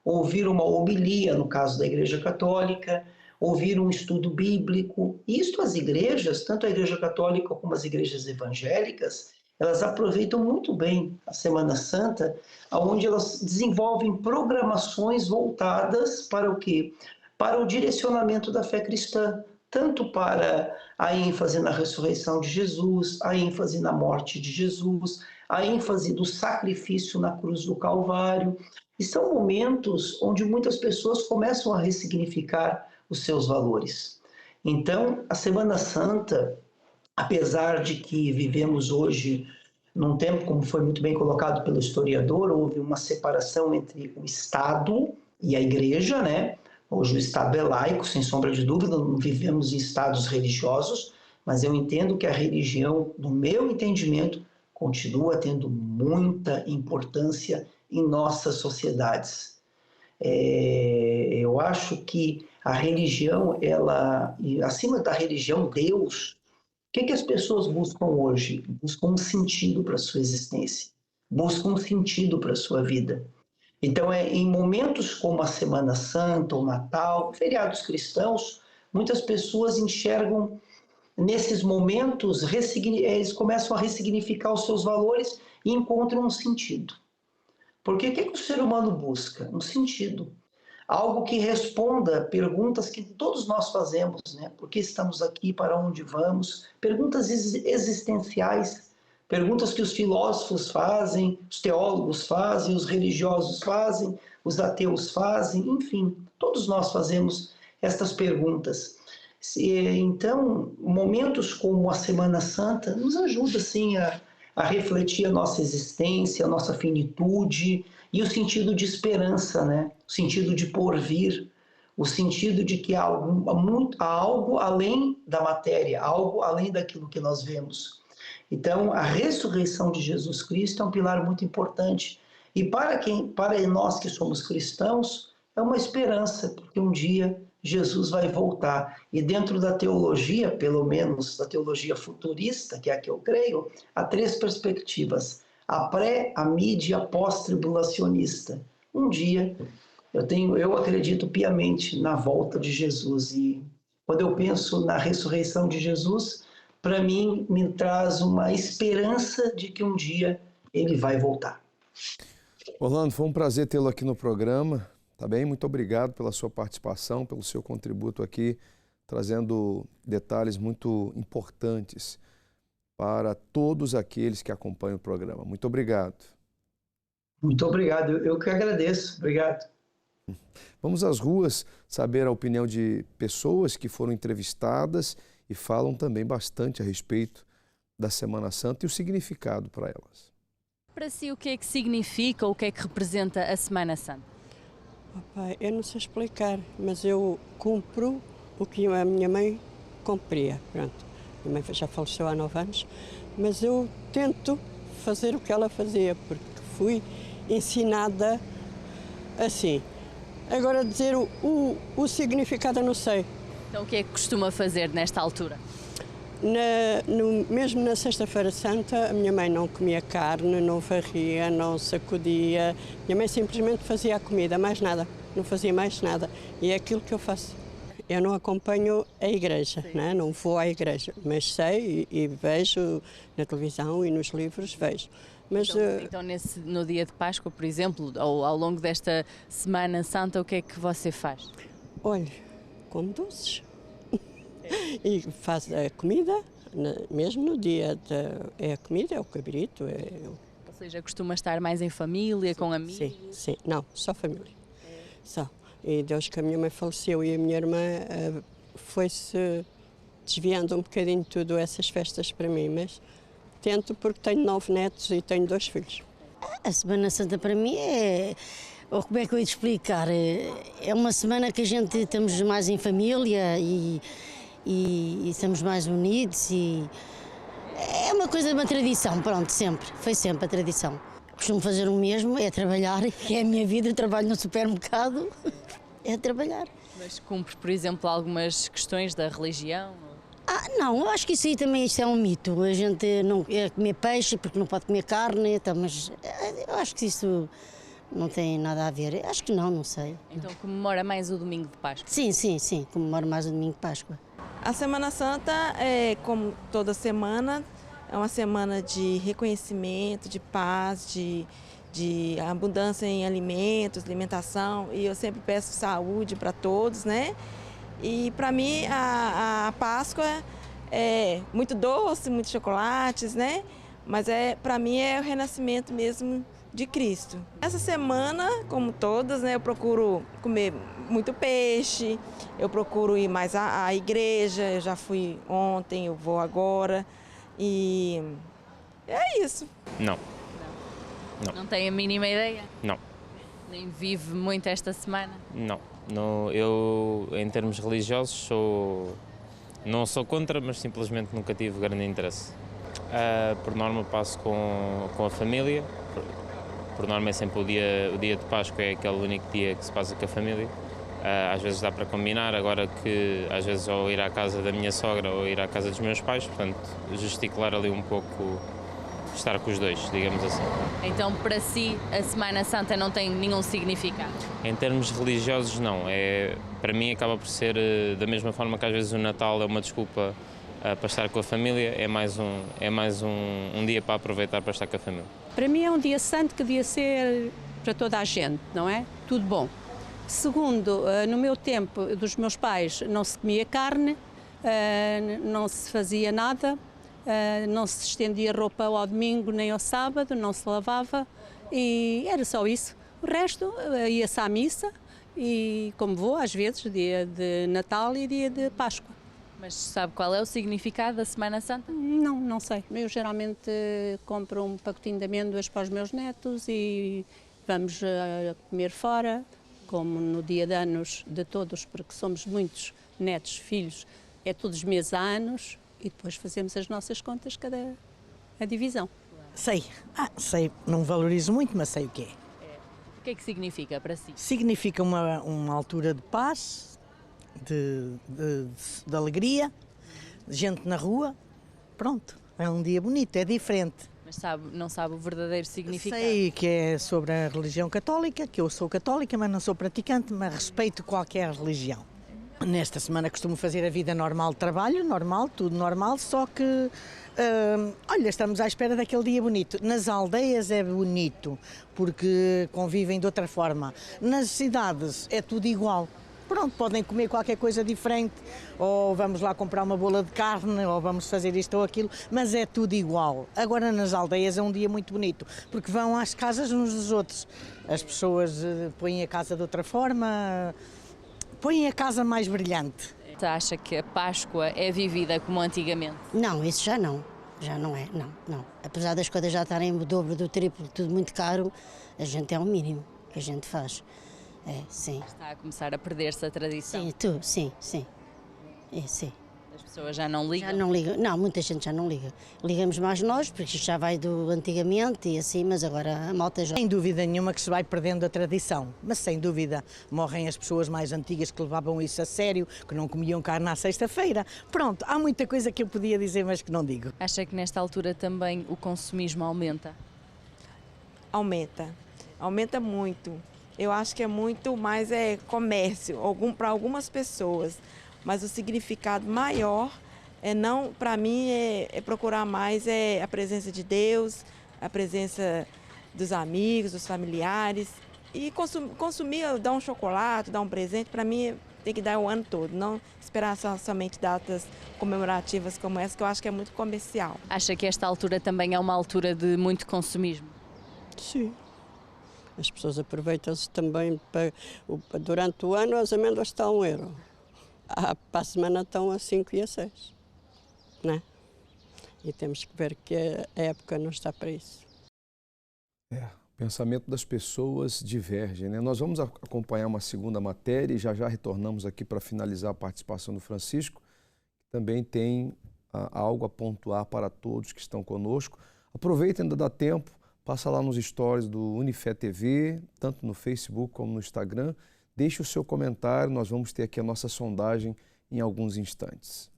ouvir uma homilia, no caso da Igreja Católica, ouvir um estudo bíblico. Isto as igrejas, tanto a Igreja Católica como as igrejas evangélicas, elas aproveitam muito bem a Semana Santa, onde elas desenvolvem programações voltadas para o quê? Para o direcionamento da fé cristã, tanto para a ênfase na ressurreição de Jesus, a ênfase na morte de Jesus, a ênfase do sacrifício na cruz do Calvário. E são momentos onde muitas pessoas começam a ressignificar os seus valores. Então, a Semana Santa, apesar de que vivemos hoje num tempo, como foi muito bem colocado pelo historiador, houve uma separação entre o Estado e a Igreja, né? Hoje o Estado é laico, sem sombra de dúvida, não vivemos em estados religiosos, mas eu entendo que a religião, no meu entendimento, continua tendo muita importância em nossas sociedades. Eu acho que a religião, acima da religião, Deus, o que as pessoas buscam hoje? Buscam um sentido para a sua existência, buscam um sentido para a sua vida. Então, em momentos como a Semana Santa, o Natal, feriados cristãos, muitas pessoas enxergam nesses momentos, eles começam a ressignificar os seus valores e encontram um sentido. Porque o que o ser humano busca? Um sentido. Algo que responda perguntas que todos nós fazemos, né? Por que estamos aqui? Para onde vamos? Perguntas existenciais. Perguntas que os filósofos fazem, os teólogos fazem, os religiosos fazem, os ateus fazem, enfim, todos nós fazemos estas perguntas. Então, momentos como a Semana Santa nos ajuda, sim, a refletir a nossa existência, a nossa finitude E o sentido de esperança, né? O sentido de porvir, o sentido de que há algo além da matéria, algo além daquilo que nós vemos. Então, a ressurreição de Jesus Cristo é um pilar muito importante. E para nós que somos cristãos, é uma esperança, porque um dia Jesus vai voltar. E dentro da teologia, pelo menos da teologia futurista, que é a que eu creio, há 3 perspectivas: a pré, a mid e a pós-tribulacionista. Um dia, eu acredito piamente na volta de Jesus. E quando eu penso na ressurreição de Jesus, para mim, me traz uma esperança de que um dia ele vai voltar. Orlando, foi um prazer tê-lo aqui no programa, tá bem? Muito obrigado pela sua participação, pelo seu contributo aqui, trazendo detalhes muito importantes para todos aqueles que acompanham o programa. Muito obrigado. Muito obrigado, eu que agradeço. Obrigado. Vamos às ruas saber a opinião de pessoas que foram entrevistadas e falam também bastante a respeito da Semana Santa e o significado para elas. Para si, o que é que significa ou o que é que representa a Semana Santa? Papai, eu não sei explicar, mas eu cumpro o que a minha mãe cumpria. Pronto, minha mãe já faleceu há 9 anos, mas eu tento fazer o que ela fazia, porque fui ensinada assim. Agora, dizer o significado eu não sei. Então, o que é que costuma fazer nesta altura? Mesmo na Sexta-feira Santa, a minha mãe não comia carne, não varria, não sacudia. Minha mãe simplesmente fazia a comida, mais nada, não fazia mais nada. E é aquilo que eu faço. Eu não acompanho a igreja, né? Não vou à igreja, mas sei e vejo na televisão e nos livros, vejo. Mas, então no dia de Páscoa, por exemplo, ou ao longo desta Semana Santa, o que é que você faz? Olha, como doces. E faz a comida, mesmo no dia é a comida, é o cabrito. Ou seja, costuma estar mais em família, com amigos? Sim, sim. Não, só família. Só. E Deus que a minha mãe faleceu e a minha irmã foi-se desviando um bocadinho de tudo essas festas para mim, mas tento porque tenho 9 netos e tenho 2 filhos. A Semana Santa para mim ou como é que eu ia te explicar? É uma semana que a gente estamos mais em família e estamos mais unidos e é uma coisa, uma tradição, pronto, sempre, foi sempre a tradição. Costumo fazer o mesmo, é trabalhar, que é a minha vida, eu trabalho no supermercado, é trabalhar. Mas cumpre, por exemplo, algumas questões da religião? Não, eu acho que isso aí também é um mito, a gente não é comer peixe porque não pode comer carne, então, mas eu acho que isso não tem nada a ver, acho que não sei. Então comemora mais o domingo de Páscoa? Sim, comemoro mais o domingo de Páscoa. A Semana Santa é, como toda semana, é uma semana de reconhecimento, de paz, de abundância em alimentos, alimentação, e eu sempre peço saúde para todos, né? E para mim a Páscoa é muito doce, muitos chocolates, né? Mas para mim é o renascimento mesmo de Cristo. Essa semana, como todas, né, eu procuro comer muito peixe, eu procuro ir mais à igreja, eu já fui ontem, eu vou agora, e é isso. Não. Não tem a mínima ideia? Não. Nem vive muito esta semana? Não. Eu, em termos religiosos, não sou contra, mas simplesmente nunca tive grande interesse. Por norma passo com a família. Por norma é sempre o dia de Páscoa, é aquele único dia que se passa com a família. Às vezes dá para combinar, agora que às vezes ou ir à casa da minha sogra ou ir à casa dos meus pais, portanto gesticular ali um pouco, estar com os dois, digamos assim. Então para si a Semana Santa não tem nenhum significado? Em termos religiosos não, para mim acaba por ser da mesma forma que às vezes o Natal é uma desculpa para estar com a família, é mais um dia para aproveitar para estar com a família. Para mim é um dia santo que devia ser para toda a gente, não é? Tudo bom. Segundo, no meu tempo dos meus pais não se comia carne, não se fazia nada, não se estendia roupa ao domingo nem ao sábado, não se lavava e era só isso. O resto ia-se à missa e como vou às vezes, dia de Natal e dia de Páscoa. Mas sabe qual é o significado da Semana Santa? Não sei. Eu geralmente compro um pacotinho de amêndoas para os meus netos e vamos comer fora, como no dia de anos de todos, porque somos muitos netos, filhos, é todos os meses há anos, e depois fazemos as nossas contas, cada a divisão. Sei, não valorizo muito, mas sei o que é. O que é que significa para si? Significa uma altura de paz, de alegria, de gente na rua, pronto, é um dia bonito, é diferente. Mas não sabe o verdadeiro significado? Sei que é sobre a religião católica, que eu sou católica, mas não sou praticante, mas respeito qualquer religião. Nesta semana costumo fazer a vida normal de trabalho, normal, tudo normal, só que, olha, estamos à espera daquele dia bonito. Nas aldeias é bonito, porque convivem de outra forma. Nas cidades é tudo igual. Pronto, podem comer qualquer coisa diferente, ou vamos lá comprar uma bola de carne, ou vamos fazer isto ou aquilo, mas é tudo igual. Agora nas aldeias é um dia muito bonito, porque vão às casas uns dos outros. As pessoas põem a casa de outra forma, põem a casa mais brilhante. Você acha que a Páscoa é vivida como antigamente? Não, isso já não. Já não é, não. Apesar das coisas já estarem o dobro, do triplo, tudo muito caro, a gente é o mínimo que a gente faz. É, sim. Está a começar a perder-se a tradição? Sim.Sim. As pessoas já não ligam? Já não ligam. Não, muita gente já não liga. Ligamos mais nós, porque isto já vai do antigamente e assim, mas agora a malta já... Sem dúvida nenhuma que se vai perdendo a tradição, mas sem dúvida morrem as pessoas mais antigas que levavam isso a sério, que não comiam carne à sexta-feira. Pronto, há muita coisa que eu podia dizer, mas que não digo. Acha que nesta altura também o consumismo aumenta? Aumenta muito. Eu acho que é muito mais comércio, para algumas pessoas. Mas o significado maior para mim é procurar mais a presença de Deus, a presença dos amigos, dos familiares. E consumir, dar um chocolate, dar um presente, para mim tem que dar o ano todo, não esperar somente datas comemorativas como essa, que eu acho que é muito comercial. Acha que esta altura também é uma altura de muito consumismo? Sim. As pessoas aproveitam-se também durante o ano, as amêndoas estão a €1. Para a semana estão a 5 e a 6, né? E temos que ver que a época não está para isso. O pensamento das pessoas diverge, né? Nós vamos acompanhar uma segunda matéria e já retornamos aqui para finalizar a participação do Francisco, que também tem algo a pontuar para todos que estão conosco. Aproveita, ainda dá tempo, passa lá nos stories do Unifé TV, tanto no Facebook como no Instagram. Deixe o seu comentário, nós vamos ter aqui a nossa sondagem em alguns instantes.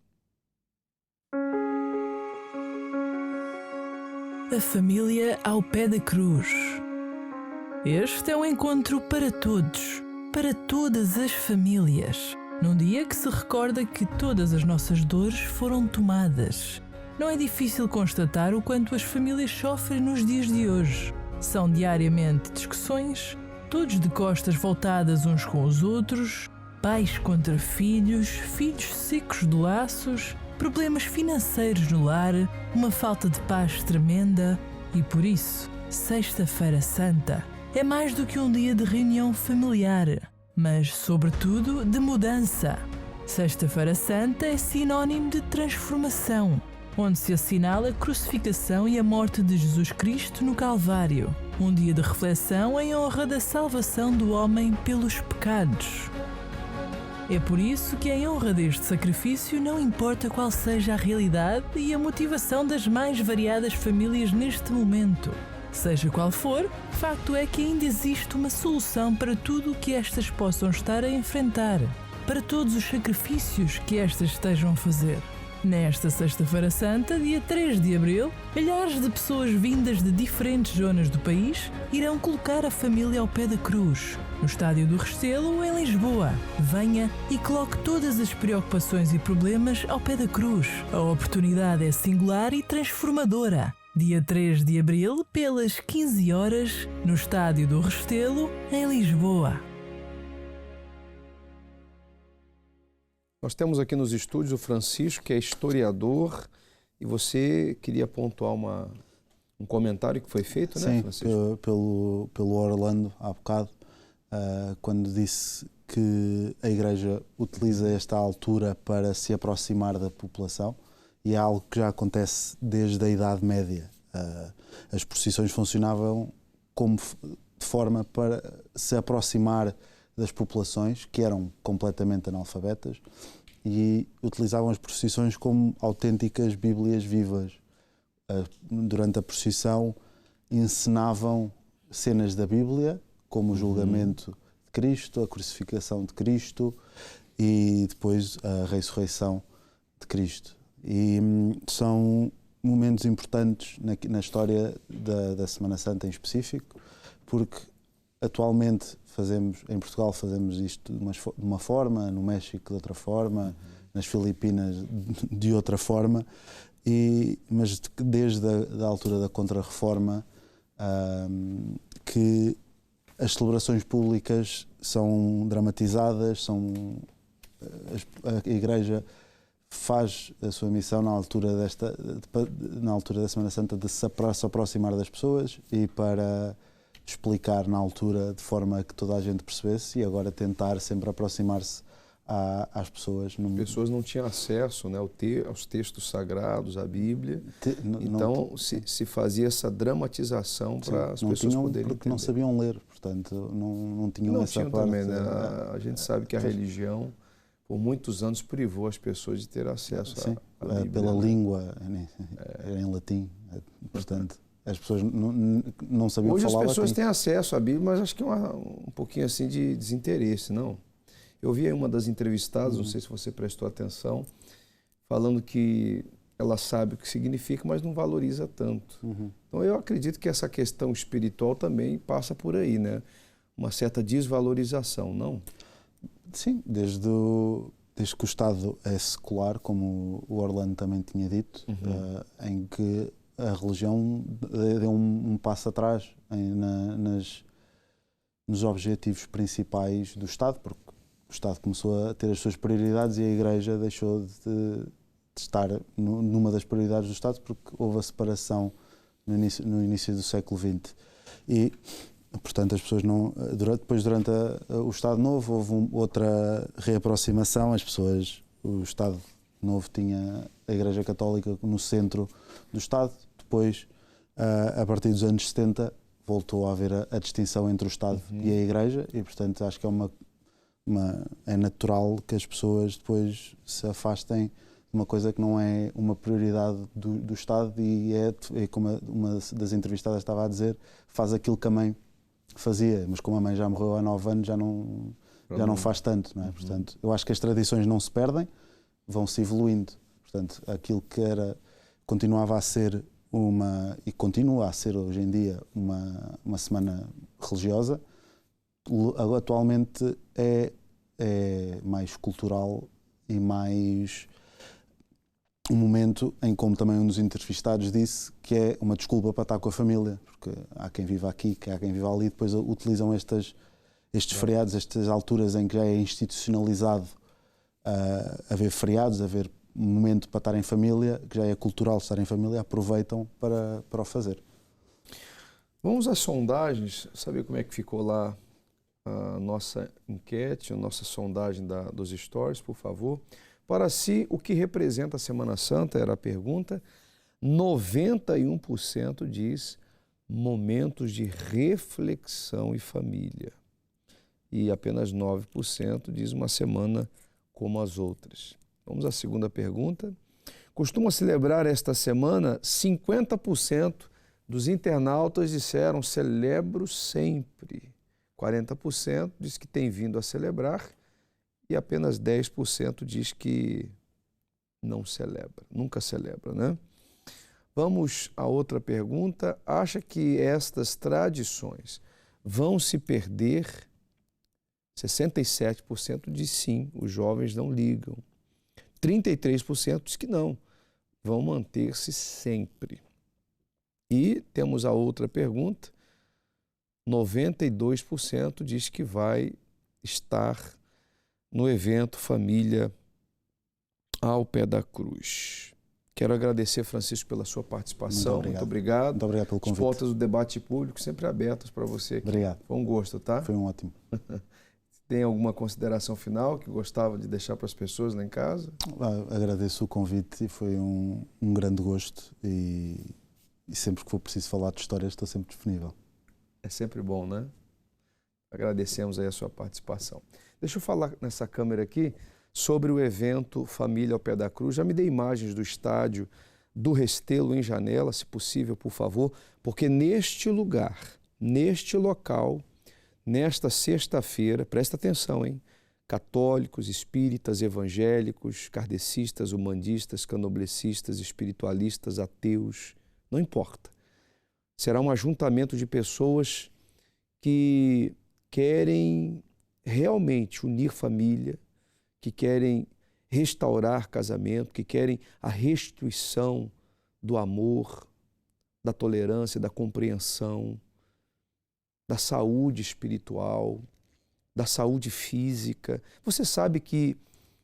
A família ao pé da cruz. Este é um encontro para todos, para todas as famílias. Num dia que se recorda que todas as nossas dores foram tomadas. Não é difícil constatar o quanto as famílias sofrem nos dias de hoje. São diariamente discussões, todos de costas voltadas uns com os outros, pais contra filhos, filhos secos de laços, problemas financeiros no lar, uma falta de paz tremenda e por isso, Sexta-feira Santa é mais do que um dia de reunião familiar, mas sobretudo de mudança. Sexta-feira Santa é sinónimo de transformação, onde se assinala a crucificação e a morte de Jesus Cristo no Calvário. Um dia de reflexão em honra da salvação do homem pelos pecados. É por isso que, em honra deste sacrifício, não importa qual seja a realidade e a motivação das mais variadas famílias neste momento. Seja qual for, facto é que ainda existe uma solução para tudo o que estas possam estar a enfrentar, para todos os sacrifícios que estas estejam a fazer. Nesta Sexta-feira Santa, dia 3 de abril, milhares de pessoas vindas de diferentes zonas do país irão colocar a família ao pé da cruz, no Estádio do Restelo, em Lisboa. Venha e coloque todas as preocupações e problemas ao pé da cruz. A oportunidade é singular e transformadora. Dia 3 de abril, pelas 15 horas, no Estádio do Restelo, em Lisboa. Nós temos aqui nos estúdios o Francisco, que é historiador, e você queria pontuar um comentário que foi feito, né, Francisco? Sim, pelo Orlando, há bocado, quando disse que a Igreja utiliza esta altura para se aproximar da população, e é algo que já acontece desde a Idade Média. As procissões funcionavam como de forma para se aproximar das populações que eram completamente analfabetas e utilizavam as procissões como autênticas Bíblias vivas. Durante a procissão encenavam cenas da Bíblia, como o julgamento de Cristo, a crucificação de Cristo e depois a ressurreição de Cristo. E são momentos importantes na história da Semana Santa em específico, porque atualmente em Portugal fazemos isto de uma forma, no México de outra forma, nas Filipinas de outra forma, mas desde a altura da Contra-Reforma que as celebrações públicas são dramatizadas, a Igreja faz a sua missão na altura da Semana Santa de se aproximar das pessoas e para explicar na altura de forma que toda a gente percebesse e agora tentar sempre aproximar-se às pessoas. As pessoas não tinham acesso, né, aos textos sagrados, à Bíblia, então se fazia essa dramatização para as pessoas poderem porque entender. Não sabiam ler, portanto não tinham essa parte. Também, né? A gente sabe que a religião por muitos anos privou as pessoas de ter acesso à Bíblia. Pela língua, em latim, portanto as pessoas não sabiam falar. Hoje as pessoas têm acesso à Bíblia, mas acho que um pouquinho assim de desinteresse, não? Eu vi uma das entrevistadas, não sei se você prestou atenção, falando que ela sabe o que significa, mas não valoriza tanto. Então eu acredito que essa questão espiritual também passa por aí, né? Uma certa desvalorização, não? Sim, desde que o Estado é secular, como o Orlando também tinha dito, em que a religião deu um passo atrás nos objetivos principais do Estado, porque o Estado começou a ter as suas prioridades e a Igreja deixou de estar numa das prioridades do Estado porque houve a separação no início do século XX. E, portanto, as pessoas depois durante o Estado Novo houve outra reaproximação, o Estado Novo tinha a Igreja Católica no centro do Estado, depois, a partir dos anos 70, voltou a haver a distinção entre o Estado e a Igreja e, portanto, acho que é natural que as pessoas depois se afastem de uma coisa que não é uma prioridade do Estado e como uma das entrevistadas estava a dizer, faz aquilo que a mãe fazia, mas como a mãe já morreu há 9 anos já não faz tanto, não é? Portanto, eu acho que as tradições não se perdem, vão-se evoluindo. Portanto, aquilo que continuava a ser e continua a ser hoje em dia uma semana religiosa, atualmente é mais cultural e mais um momento em, como também um dos entrevistados disse, que é uma desculpa para estar com a família, porque há quem viva aqui, há quem viva ali, depois utilizam estes feriados, estas alturas em que já é institucionalizado haver feriados, haver um momento para estar em família, que já é cultural estar em família, aproveitam para o fazer. Vamos às sondagens, saber como é que ficou lá a nossa enquete, a nossa sondagem dos stories, por favor. Para si, o que representa a Semana Santa, era a pergunta. 91% diz momentos de reflexão e família. E apenas 9% diz uma semana como as outras. Vamos à segunda pergunta. Costuma celebrar esta semana? 50% dos internautas disseram celebro sempre. 40% diz que tem vindo a celebrar e apenas 10% diz que não celebra, nunca celebra, né? Vamos à outra pergunta. Acha que estas tradições vão se perder? 67% diz sim, os jovens não ligam. 33% diz que não, vão manter-se sempre. E temos a outra pergunta. 92% diz que vai estar no evento Família ao Pé da Cruz. Quero agradecer, Francisco, pela sua participação. Muito obrigado. Muito obrigado pelo convite. As portas do debate público sempre abertas para você aqui. Obrigado. Foi um gosto, tá? Foi um ótimo. Tem alguma consideração final que gostava de deixar para as pessoas lá em casa? Agradeço o convite e foi um grande gosto e sempre que for preciso falar de histórias estou sempre disponível. É sempre bom, né? Agradecemos aí a sua participação. Deixa eu falar nessa câmera aqui sobre o evento Família ao Pé da Cruz. Já me dê imagens do estádio do Restelo em Janela, se possível, por favor, porque neste lugar, neste local, nesta sexta-feira, presta atenção, hein? Católicos, espíritas, evangélicos, kardecistas, umbandistas, candomblecistas, espiritualistas, ateus, não importa. Será um ajuntamento de pessoas que querem realmente unir família, que querem restaurar casamento, que querem a restituição do amor, da tolerância, da compreensão, da saúde espiritual, da saúde física. Você sabe que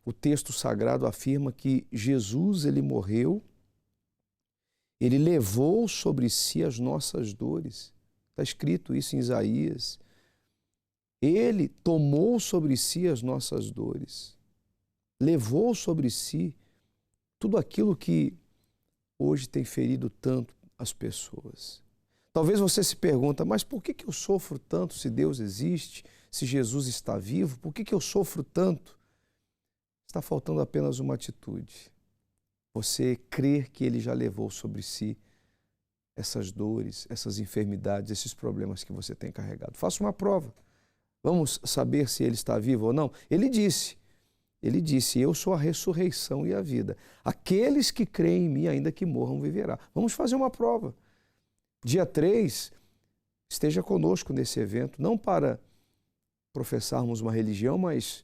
o texto sagrado afirma que Jesus, ele morreu, ele levou sobre si as nossas dores. Está escrito isso em Isaías. Ele tomou sobre si as nossas dores. Levou sobre si tudo aquilo que hoje tem ferido tanto as pessoas. Talvez você se pergunta, mas por que eu sofro tanto se Deus existe, se Jesus está vivo? Por que eu sofro tanto? Está faltando apenas uma atitude. Você crer que Ele já levou sobre si essas dores, essas enfermidades, esses problemas que você tem carregado. Faça uma prova. Vamos saber se Ele está vivo ou não? Ele disse, eu sou a ressurreição e a vida. Aqueles que creem em mim, ainda que morram, viverá. Vamos fazer uma prova. Dia 3, esteja conosco nesse evento, não para professarmos uma religião, mas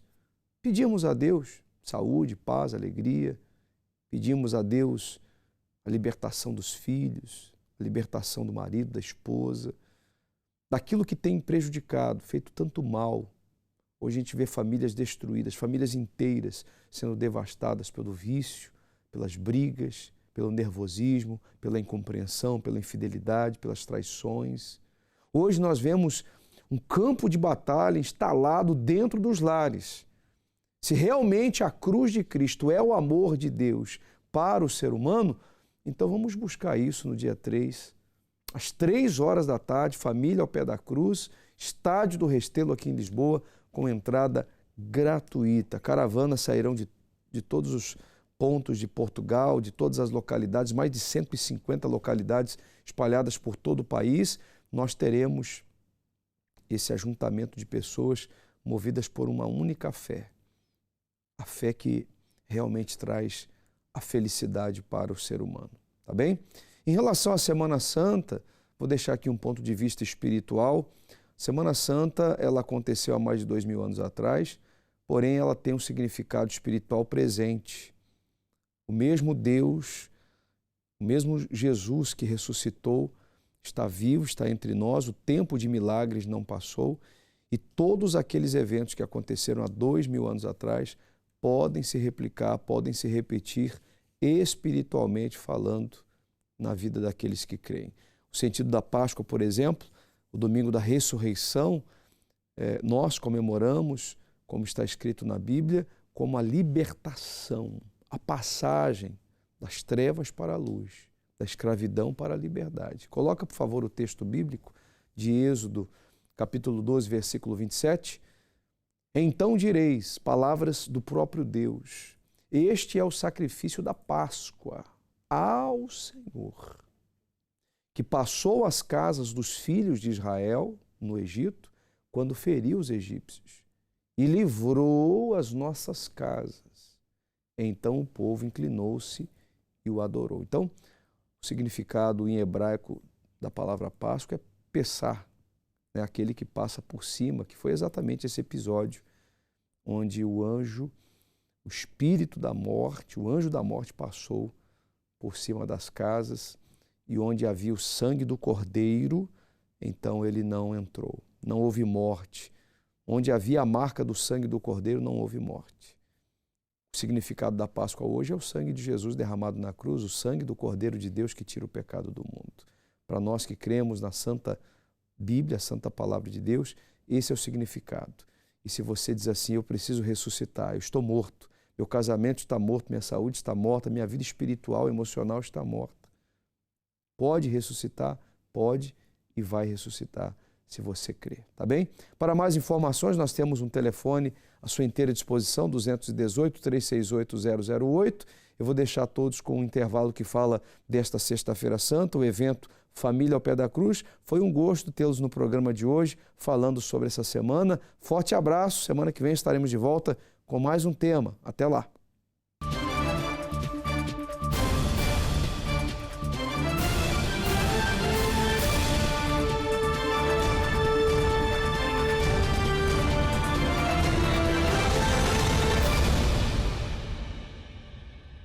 pedimos a Deus saúde, paz, alegria, pedimos a Deus a libertação dos filhos, a libertação do marido, da esposa, daquilo que tem prejudicado, feito tanto mal. Hoje a gente vê famílias destruídas, famílias inteiras sendo devastadas pelo vício, pelas brigas, pelo nervosismo, pela incompreensão, pela infidelidade, pelas traições. Hoje nós vemos um campo de batalha instalado dentro dos lares. Se realmente a cruz de Cristo é o amor de Deus para o ser humano, então vamos buscar isso no dia 3, às 3 horas da tarde, Família ao Pé da Cruz, Estádio do Restelo aqui em Lisboa, com entrada gratuita. Caravanas sairão de todos os pontos de Portugal, de todas as localidades, mais de 150 localidades espalhadas por todo o país. Nós teremos esse ajuntamento de pessoas movidas por uma única fé. A fé que realmente traz a felicidade para o ser humano. Tá bem? Em relação à Semana Santa, vou deixar aqui um ponto de vista espiritual. Semana Santa, ela aconteceu há mais de 2000 anos atrás, porém ela tem um significado espiritual presente. O mesmo Deus, o mesmo Jesus que ressuscitou, está vivo, está entre nós, o tempo de milagres não passou e todos aqueles eventos que aconteceram há 2000 anos atrás podem se replicar, podem se repetir espiritualmente falando na vida daqueles que creem. O sentido da Páscoa, por exemplo, o domingo da ressurreição, nós comemoramos, como está escrito na Bíblia, como a libertação, a passagem das trevas para a luz, da escravidão para a liberdade. Coloca, por favor, o texto bíblico de Êxodo, capítulo 12, versículo 27. Então direis, palavras do próprio Deus, este é o sacrifício da Páscoa ao Senhor, que passou as casas dos filhos de Israel no Egito, quando feriu os egípcios, e livrou as nossas casas. Então o povo inclinou-se e o adorou. Então, o significado em hebraico da palavra Páscoa é Pessah, né? Aquele que passa por cima, que foi exatamente esse episódio onde o anjo, o espírito da morte, o anjo da morte passou por cima das casas e onde havia o sangue do cordeiro, então ele não entrou. Não houve morte. Onde havia a marca do sangue do cordeiro, não houve morte. O significado da Páscoa hoje é o sangue de Jesus derramado na cruz, o sangue do Cordeiro de Deus que tira o pecado do mundo. Para nós que cremos na Santa Bíblia, a Santa Palavra de Deus, esse é o significado. E se você diz assim, eu preciso ressuscitar, eu estou morto, meu casamento está morto, minha saúde está morta, minha vida espiritual, emocional está morta. Pode ressuscitar? Pode e vai ressuscitar se você crer, tá bem? Para mais informações, nós temos um telefone à sua inteira disposição, 218-368-008. Eu vou deixar todos com um intervalo que fala desta Sexta-feira Santa, o evento Família ao Pé da Cruz. Foi um gosto tê-los no programa de hoje, falando sobre essa semana. Forte abraço, semana que vem estaremos de volta com mais um tema. Até lá!